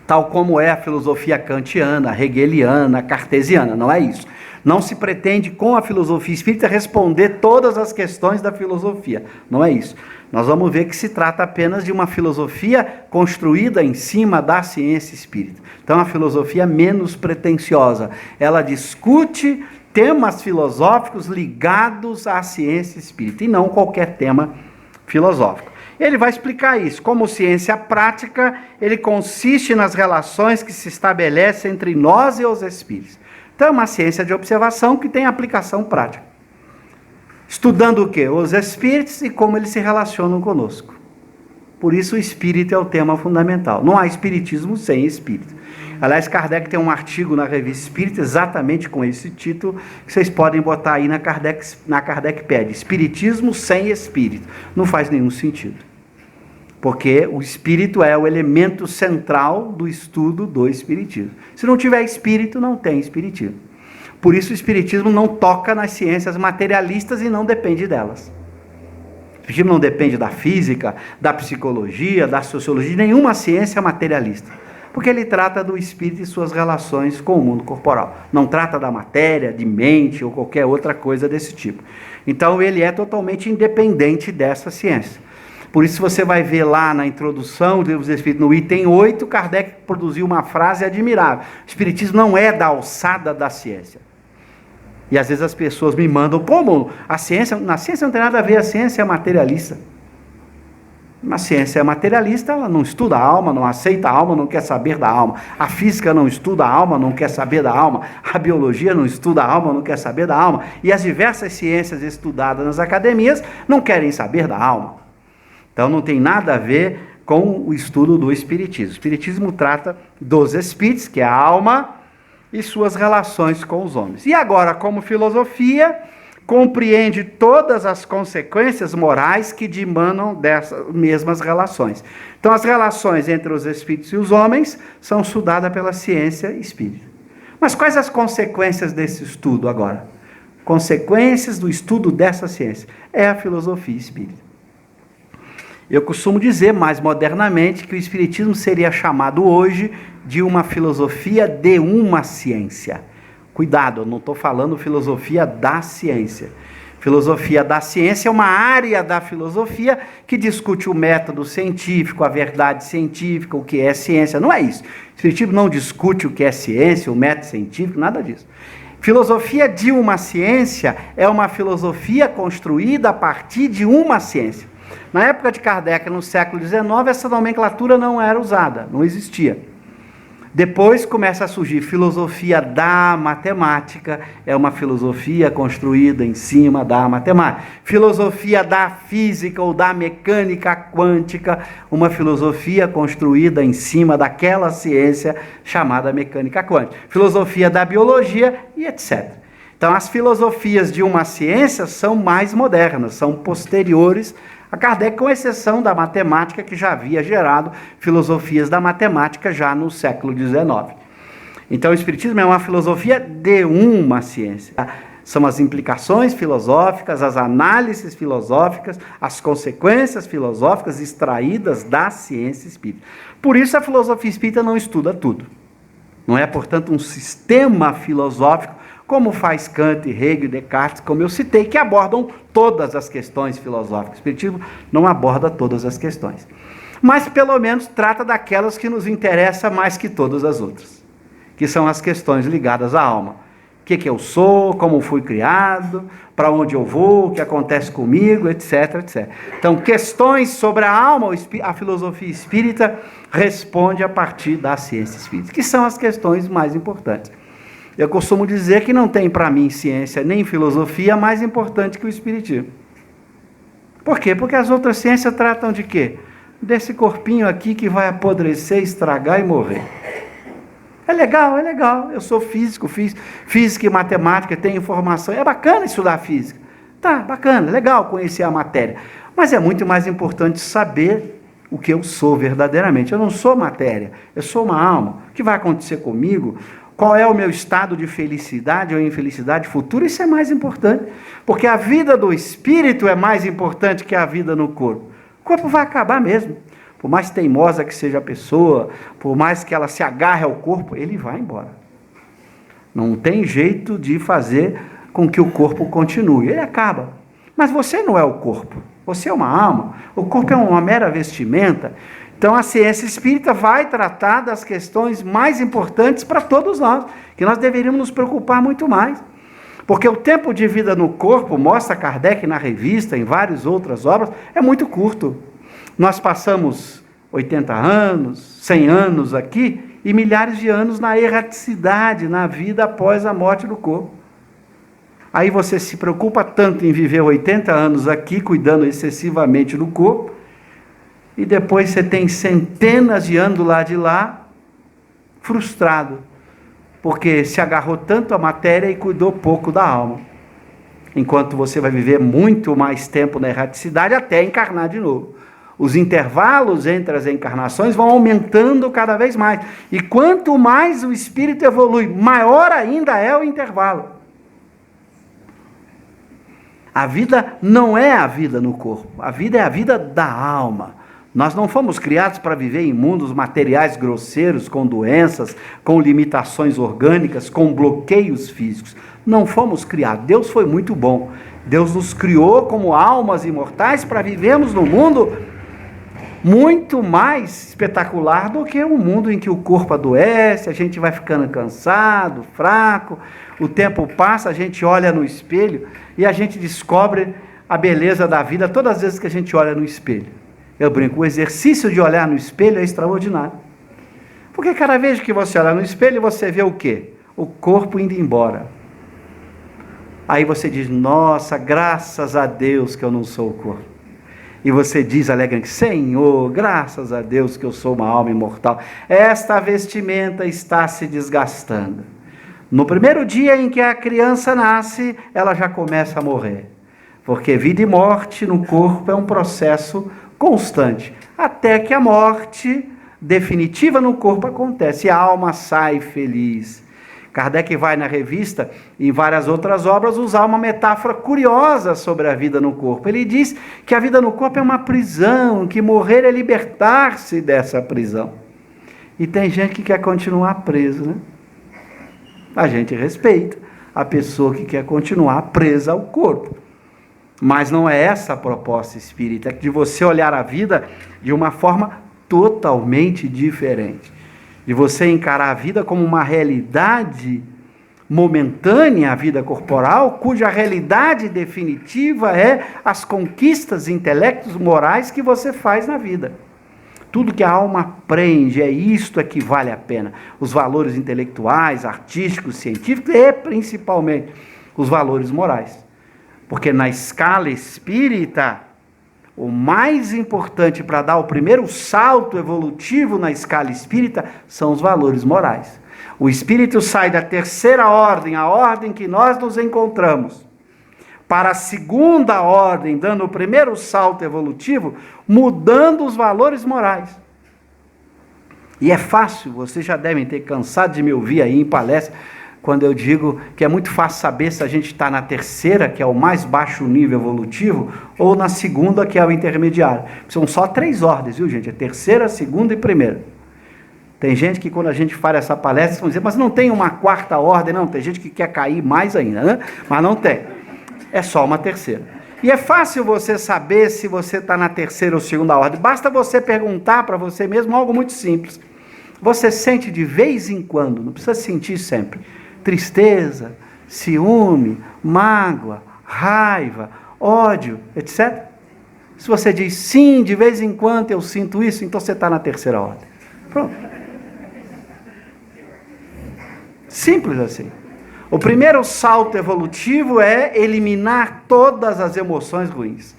tal como é a filosofia kantiana, hegeliana, cartesiana. Não é isso. Não se pretende, com a filosofia espírita, responder todas as questões da filosofia. Não é isso. Nós vamos ver que se trata apenas de uma filosofia construída em cima da ciência espírita. Então, a filosofia menos pretensiosa. Ela discute temas filosóficos ligados à ciência espírita, e não qualquer tema filosófico. Ele vai explicar isso. Como ciência prática, ele consiste nas relações que se estabelecem entre nós e os espíritos. Então, é uma ciência de observação que tem aplicação prática. Estudando o quê? Os espíritos e como eles se relacionam conosco. Por isso, o espírito é o tema fundamental. Não há espiritismo sem espírito. Aliás, Kardec tem um artigo na Revista Espírita exatamente com esse título, que vocês podem botar aí na Kardecpédia. Espiritismo sem espírito. Não faz nenhum sentido. Porque o espírito é o elemento central do estudo do espiritismo. Se não tiver espírito, não tem espiritismo. Por isso o espiritismo não toca nas ciências materialistas e não depende delas. O espiritismo não depende da física, da psicologia, da sociologia, nenhuma ciência materialista. Porque ele trata do espírito e suas relações com o mundo corporal. Não trata da matéria, de mente ou qualquer outra coisa desse tipo. Então ele é totalmente independente dessa ciência. Por isso você vai ver lá na introdução do Livro dos Espíritos, no item 8, Kardec produziu uma frase admirável. O espiritismo não é da alçada da ciência. E às vezes as pessoas me mandam, como? Na ciência não tem nada a ver, a ciência é materialista. A ciência materialista, ela não estuda a alma, não aceita a alma, não quer saber da alma. A física não estuda a alma, não quer saber da alma. A biologia não estuda a alma, não quer saber da alma. E as diversas ciências estudadas nas academias não querem saber da alma. Então não tem nada a ver com o estudo do Espiritismo. O Espiritismo trata dos espíritos, que é a alma, e suas relações com os homens. E agora, como filosofia, compreende todas as consequências morais que dimanam dessas mesmas relações. Então, as relações entre os espíritos e os homens são estudadas pela ciência espírita. Mas quais as consequências desse estudo agora? Consequências do estudo dessa ciência. É a filosofia espírita. Eu costumo dizer, mais modernamente, que o espiritismo seria chamado hoje de uma filosofia de uma ciência. Cuidado, eu não estou falando filosofia da ciência. Filosofia da ciência é uma área da filosofia que discute o método científico, a verdade científica, o que é ciência. Não é isso. O espiritismo não discute o que é ciência, o método científico, nada disso. Filosofia de uma ciência é uma filosofia construída a partir de uma ciência. Na época de Kardec, no século XIX, essa nomenclatura não era usada, não existia. Depois começa a surgir filosofia da matemática, é uma filosofia construída em cima da matemática. Filosofia da física ou da mecânica quântica, uma filosofia construída em cima daquela ciência chamada mecânica quântica. Filosofia da biologia e etc. Então, as filosofias de uma ciência são mais modernas, são posteriores a Kardec, com exceção da matemática, que já havia gerado filosofias da matemática já no século XIX. Então, o Espiritismo é uma filosofia de uma ciência. São as implicações filosóficas, as análises filosóficas, as consequências filosóficas extraídas da ciência espírita. Por isso, a filosofia espírita não estuda tudo. Não é, portanto, um sistema filosófico, como faz Kant, Hegel e Descartes, como eu citei, que abordam todas as questões filosóficas. O Espiritismo não aborda todas as questões. Mas, pelo menos, trata daquelas que nos interessam mais que todas as outras, que são as questões ligadas à alma. O que eu sou, como fui criado, para onde eu vou, o que acontece comigo, etc, etc. Então, questões sobre a alma, a filosofia espírita responde a partir da ciência espírita, que são as questões mais importantes. Eu costumo dizer que não tem para mim ciência nem filosofia mais importante que o espiritismo. Por quê? Porque as outras ciências tratam de quê? Desse corpinho aqui que vai apodrecer, estragar e morrer. É legal. Eu sou físico, fiz física e matemática, tenho informação. É bacana estudar física. Tá, bacana, legal conhecer a matéria. Mas é muito mais importante saber o que eu sou verdadeiramente. Eu não sou matéria, eu sou uma alma. O que vai acontecer comigo? Qual é o meu estado de felicidade ou infelicidade futura? Isso é mais importante, porque a vida do espírito é mais importante que a vida no corpo. O corpo vai acabar mesmo. Por mais teimosa que seja a pessoa, por mais que ela se agarre ao corpo, ele vai embora. Não tem jeito de fazer com que o corpo continue. Ele acaba. Mas você não é o corpo. Você é uma alma. O corpo é uma mera vestimenta. Então, a ciência espírita vai tratar das questões mais importantes para todos nós, que nós deveríamos nos preocupar muito mais. Porque o tempo de vida no corpo, mostra Kardec na revista, em várias outras obras, é muito curto. Nós passamos 80 anos, 100 anos aqui, e milhares de anos na erraticidade, na vida após a morte do corpo. Aí você se preocupa tanto em viver 80 anos aqui, cuidando excessivamente do corpo, e depois você tem centenas de anos do lado de lá, frustrado, porque se agarrou tanto à matéria e cuidou pouco da alma. Enquanto você vai viver muito mais tempo na erraticidade até encarnar de novo. Os intervalos entre as encarnações vão aumentando cada vez mais. E quanto mais o espírito evolui, maior ainda é o intervalo. A vida não é a vida no corpo, a vida é a vida da alma. Nós não fomos criados para viver em mundos materiais grosseiros, com doenças, com limitações orgânicas, com bloqueios físicos. Não fomos criados. Deus foi muito bom. Deus nos criou como almas imortais para vivermos num mundo muito mais espetacular do que um mundo em que o corpo adoece, a gente vai ficando cansado, fraco, o tempo passa, a gente olha no espelho e a gente descobre a beleza da vida todas as vezes que a gente olha no espelho. Eu brinco, o exercício de olhar no espelho é extraordinário. Porque cada vez que você olha no espelho, você vê o quê? O corpo indo embora. Aí você diz, nossa, graças a Deus que eu não sou o corpo. E você diz alegremente, Senhor, graças a Deus que eu sou uma alma imortal. Esta vestimenta está se desgastando. No primeiro dia em que a criança nasce, ela já começa a morrer. Porque vida e morte no corpo é um processo constante. Até que a morte definitiva no corpo acontece. E a alma sai feliz. Kardec vai na revista e em várias outras obras usar uma metáfora curiosa sobre a vida no corpo. Ele diz que a vida no corpo é uma prisão, que morrer é libertar-se dessa prisão. E tem gente que quer continuar preso, né? A gente respeita a pessoa que quer continuar presa ao corpo. Mas não é essa a proposta espírita, é de você olhar a vida de uma forma totalmente diferente. De você encarar a vida como uma realidade momentânea, a vida corporal, cuja realidade definitiva é as conquistas intelectos morais que você faz na vida. Tudo que a alma aprende, é isto que vale a pena. Os valores intelectuais, artísticos, científicos e principalmente os valores morais. Porque na escala espírita, o mais importante para dar o primeiro salto evolutivo na escala espírita são os valores morais. O espírito sai da terceira ordem, a ordem que nós nos encontramos, para a segunda ordem, dando o primeiro salto evolutivo, mudando os valores morais. E é fácil, vocês já devem ter cansado de me ouvir aí em palestra, quando eu digo que é muito fácil saber se a gente está na terceira, que é o mais baixo nível evolutivo, ou na segunda, que é o intermediário. São só 3 ordens, viu, gente? É terceira, segunda e primeira. Tem gente que quando a gente faz essa palestra, vão dizer, mas não tem uma 4ª ordem, não. Tem gente que quer cair mais ainda, né? Mas não tem. É só uma terceira. E é fácil você saber se você está na terceira ou segunda ordem. Basta você perguntar para você mesmo algo muito simples. Você sente de vez em quando, não precisa sentir sempre, tristeza, ciúme, mágoa, raiva, ódio, etc. Se você diz sim, de vez em quando eu sinto isso, então você está na terceira ordem. Pronto. Simples assim. O primeiro salto evolutivo é eliminar todas as emoções ruins.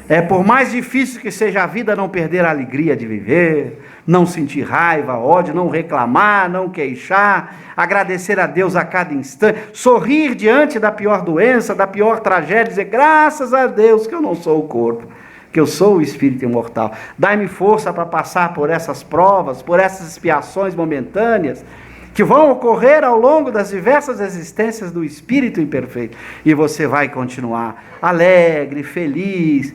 É por mais difícil que seja a vida, não perder a alegria de viver, não sentir raiva, ódio, não reclamar, não queixar, agradecer a Deus a cada instante, sorrir diante da pior doença, da pior tragédia, dizer graças a Deus que eu não sou o corpo, que eu sou o espírito imortal. Dai-me força para passar por essas provas, por essas expiações momentâneas, que vão ocorrer ao longo das diversas existências do espírito imperfeito. E você vai continuar alegre, feliz,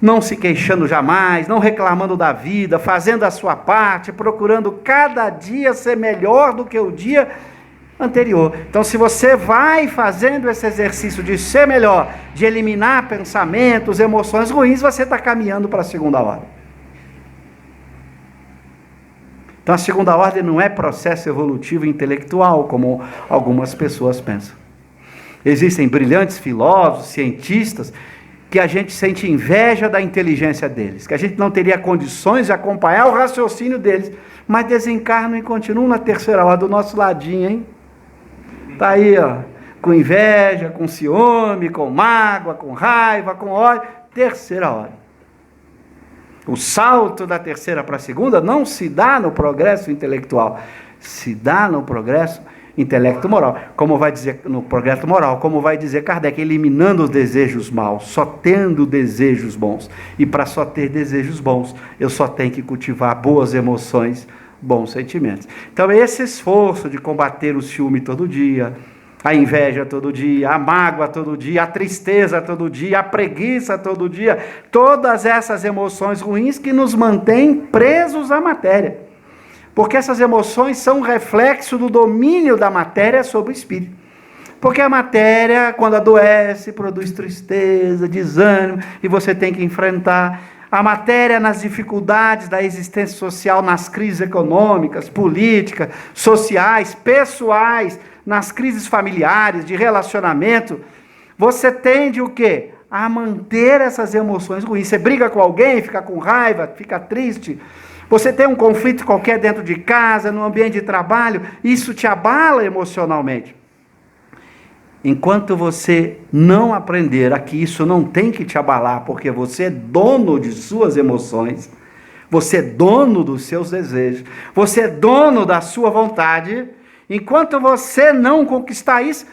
não se queixando jamais, não reclamando da vida, fazendo a sua parte, procurando cada dia ser melhor do que o dia anterior. Então, se você vai fazendo esse exercício de ser melhor, de eliminar pensamentos, emoções ruins, você está caminhando para a segunda ordem. Então, a segunda ordem não é processo evolutivo intelectual, como algumas pessoas pensam. Existem brilhantes filósofos, cientistas, que a gente sente inveja da inteligência deles, que a gente não teria condições de acompanhar o raciocínio deles, mas desencarnam e continuam na terceira ordem do nosso ladinho, hein? Está aí, ó, com inveja, com ciúme, com mágoa, com raiva, com ódio, terceira ordem. O salto da terceira para a segunda não se dá no progresso intelectual, se dá no progresso intelecto moral, como vai dizer no progresso moral, como vai dizer Kardec, eliminando os desejos maus, só tendo desejos bons. E para só ter desejos bons, eu só tenho que cultivar boas emoções, bons sentimentos. Então esse esforço de combater o ciúme todo dia, a inveja todo dia, a mágoa todo dia, a tristeza todo dia, a preguiça todo dia, todas essas emoções ruins que nos mantêm presos à matéria. Porque essas emoções são um reflexo do domínio da matéria sobre o espírito. Porque a matéria, quando adoece, produz tristeza, desânimo, e você tem que enfrentar. A matéria nas dificuldades da existência social, nas crises econômicas, políticas, sociais, pessoais, nas crises familiares, de relacionamento, você tende o quê? a manter essas emoções ruins. Você briga com alguém, fica com raiva, fica triste. Você tem um conflito qualquer dentro de casa, no ambiente de trabalho, isso te abala emocionalmente. Enquanto você não aprender a que isso não tem que te abalar, porque você é dono de suas emoções, você é dono dos seus desejos, você é dono da sua vontade, enquanto você não conquistar isso,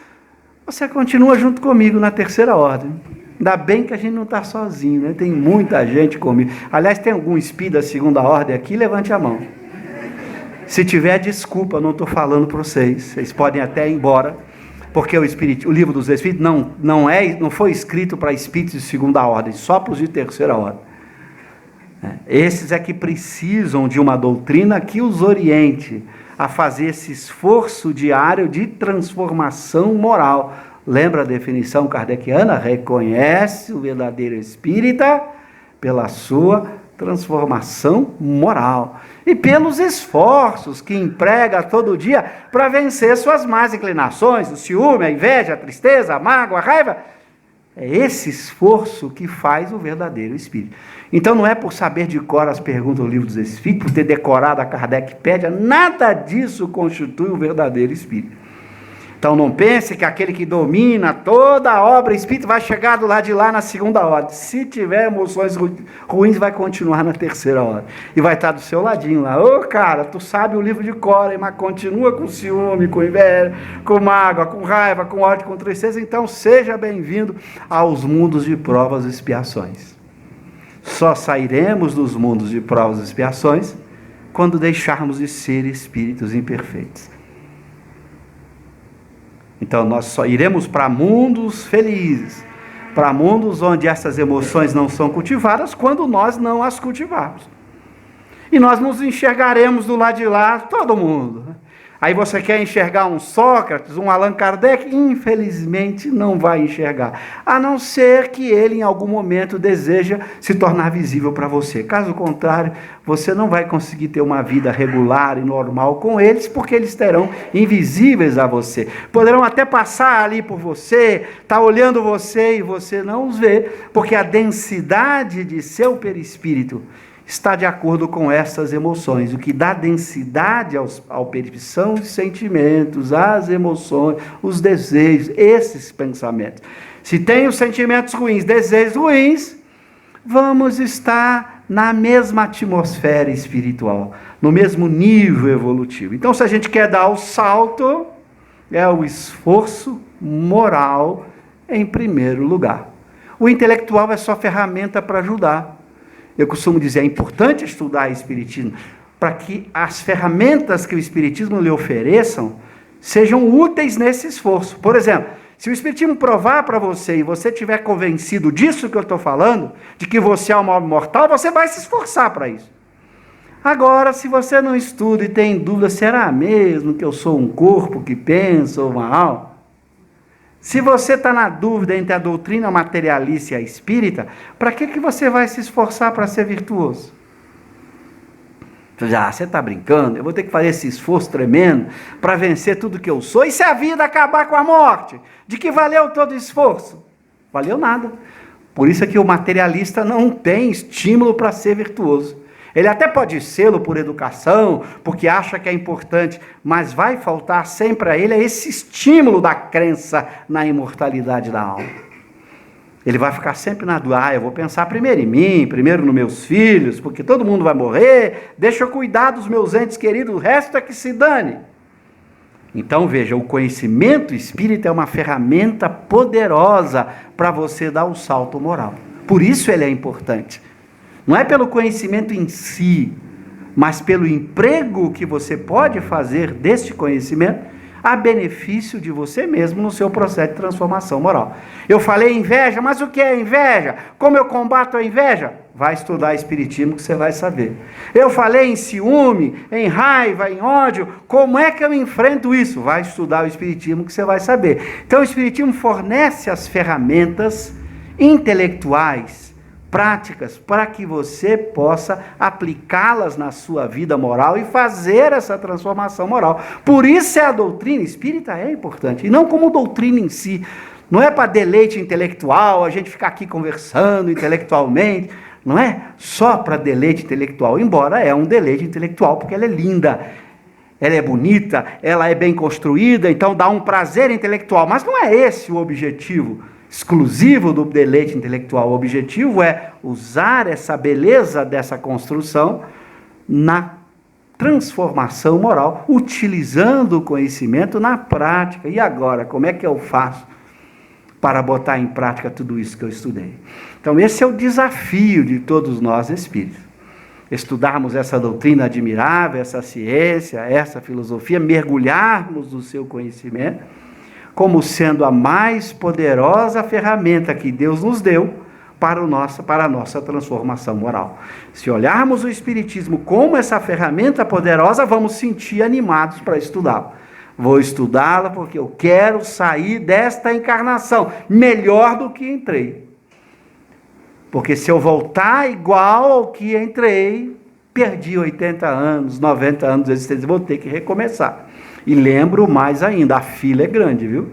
você continua junto comigo na terceira ordem. Ainda bem que a gente não está sozinho, né? Tem muita gente comigo. Aliás, tem algum espírito da segunda ordem aqui? Levante a mão. Se tiver, desculpa, não estou falando para vocês. Vocês podem até ir embora, porque o livro dos Espíritos não foi escrito para espíritos de segunda ordem, só para os de terceira ordem. Esses é que precisam de uma doutrina que os oriente a fazer esse esforço diário de transformação moral. Lembra a definição kardeciana? Reconhece o verdadeiro espírita pela sua transformação moral e pelos esforços que emprega todo dia para vencer suas más inclinações, o ciúme, a inveja, a tristeza, a mágoa, a raiva. É esse esforço que faz o verdadeiro espírito. Então não é por saber de cor as perguntas do livro dos Espíritos, por ter decorado a Kardecpédia, nada disso constitui o verdadeiro espírito. Então não pense que aquele que domina toda a obra espírita vai chegar do lado de lá na segunda ordem. Se tiver emoções ruins, vai continuar na terceira ordem. E vai estar do seu ladinho lá. Ô cara, tu sabe o livro de cor, mas continua com ciúme, com inveja, com mágoa, com raiva, com ódio, com tristeza. Então seja bem-vindo aos mundos de provas e expiações. Só sairemos dos mundos de provas e expiações quando deixarmos de ser espíritos imperfeitos. Então nós só iremos para mundos felizes, para mundos onde essas emoções não são cultivadas, quando nós não as cultivarmos. E nós nos enxergaremos do lado de lá, todo mundo. Aí você quer enxergar um Sócrates, um Allan Kardec? Infelizmente não vai enxergar. A não ser que ele em algum momento deseja se tornar visível para você. Caso contrário, você não vai conseguir ter uma vida regular e normal com eles, porque eles terão invisíveis a você. Poderão até passar ali por você, estar olhando você e você não os vê, porque a densidade de seu perispírito está de acordo com essas emoções. O que dá densidade ao perispírito são os sentimentos, as emoções, os desejos, esses pensamentos. Se tem os sentimentos ruins, desejos ruins, vamos estar na mesma atmosfera espiritual, no mesmo nível evolutivo. Então, se a gente quer dar o salto, é o esforço moral em primeiro lugar. O intelectual é só ferramenta para ajudar. Eu costumo dizer, é importante estudar Espiritismo para que as ferramentas que o Espiritismo lhe ofereçam sejam úteis nesse esforço. Por exemplo, se o Espiritismo provar para você e você estiver convencido disso que eu estou falando, de que você é uma alma imortal, você vai se esforçar para isso. Agora, se você não estuda e tem dúvida, será mesmo que eu sou um corpo que pensa ou uma alma? Se você está na dúvida entre a doutrina materialista e a espírita, para que você vai se esforçar para ser virtuoso? Você está brincando? Eu vou ter que fazer esse esforço tremendo para vencer tudo que eu sou? E se a vida acabar com a morte? De que valeu todo o esforço? Valeu nada. Por isso é que o materialista não tem estímulo para ser virtuoso. Ele até pode sê-lo por educação, porque acha que é importante, mas vai faltar sempre a ele esse estímulo da crença na imortalidade da alma. Ele vai ficar sempre na dúvida, eu vou pensar primeiro em mim, primeiro nos meus filhos, porque todo mundo vai morrer, deixa eu cuidar dos meus entes queridos, o resto é que se dane. Então veja, o conhecimento espírita é uma ferramenta poderosa para você dar o salto moral. Por isso ele é importante. Não é pelo conhecimento em si, mas pelo emprego que você pode fazer deste conhecimento a benefício de você mesmo no seu processo de transformação moral. Eu falei inveja, mas o que é inveja? Como eu combato a inveja? Vai estudar Espiritismo que você vai saber. Eu falei em ciúme, em raiva, em ódio, como é que eu enfrento isso? Vai estudar o Espiritismo que você vai saber. Então o Espiritismo fornece as ferramentas intelectuais, práticas, para que você possa aplicá-las na sua vida moral e fazer essa transformação moral. Por isso a doutrina espírita é importante, e não como doutrina em si. Não é para deleite intelectual, a gente ficar aqui conversando intelectualmente. Não é só para deleite intelectual, embora é um deleite intelectual, porque ela é linda, ela é bonita, ela é bem construída, então dá um prazer intelectual. Mas não é esse o objetivo exclusivo do deleite intelectual. O objetivo é usar essa beleza dessa construção na transformação moral, utilizando o conhecimento na prática. E agora, como é que eu faço para botar em prática tudo isso que eu estudei? Então, esse é o desafio de todos nós espíritos. Estudarmos essa doutrina admirável, essa ciência, essa filosofia, mergulharmos no seu conhecimento, como sendo a mais poderosa ferramenta que Deus nos deu para a nossa transformação moral. Se olharmos o Espiritismo como essa ferramenta poderosa, vamos sentir animados para estudá-lo. Vou estudá-la porque eu quero sair desta encarnação melhor do que entrei. Porque se eu voltar igual ao que entrei, perdi 80 anos, 90 anos de existência, vou ter que recomeçar. E lembro mais ainda, a fila é grande, viu?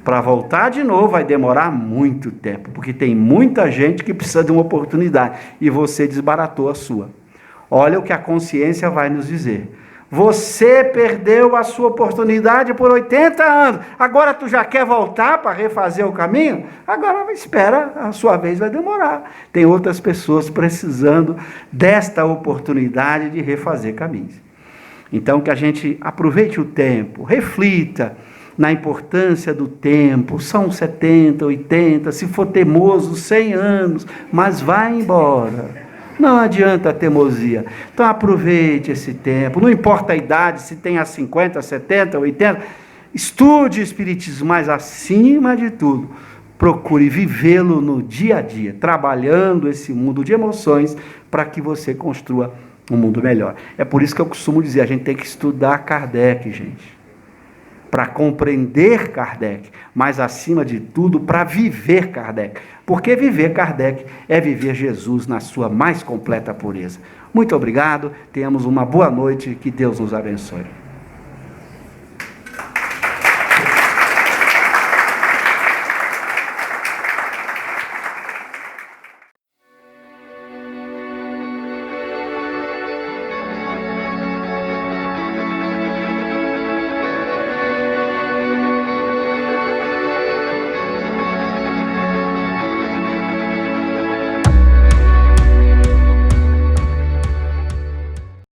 Para voltar de novo vai demorar muito tempo, porque tem muita gente que precisa de uma oportunidade, e você desbaratou a sua. Olha o que a consciência vai nos dizer. Você perdeu a sua oportunidade por 80 anos, agora tu já quer voltar para refazer o caminho? Agora espera, a sua vez vai demorar. Tem outras pessoas precisando desta oportunidade de refazer caminhos. Então que a gente aproveite o tempo, reflita na importância do tempo. São 70, 80, se for teimoso, 100 anos, mas vai embora. Não adianta a teimosia. Então aproveite esse tempo, não importa a idade, se tenha 50, 70, 80, estude o Espiritismo, mas acima de tudo, procure vivê-lo no dia a dia, trabalhando esse mundo de emoções para que você construa um mundo melhor. É por isso que eu costumo dizer, a gente tem que estudar Kardec, gente, para compreender Kardec, mas acima de tudo para viver Kardec, porque viver Kardec é viver Jesus na sua mais completa pureza. Muito obrigado, tenhamos uma boa noite, que Deus nos abençoe.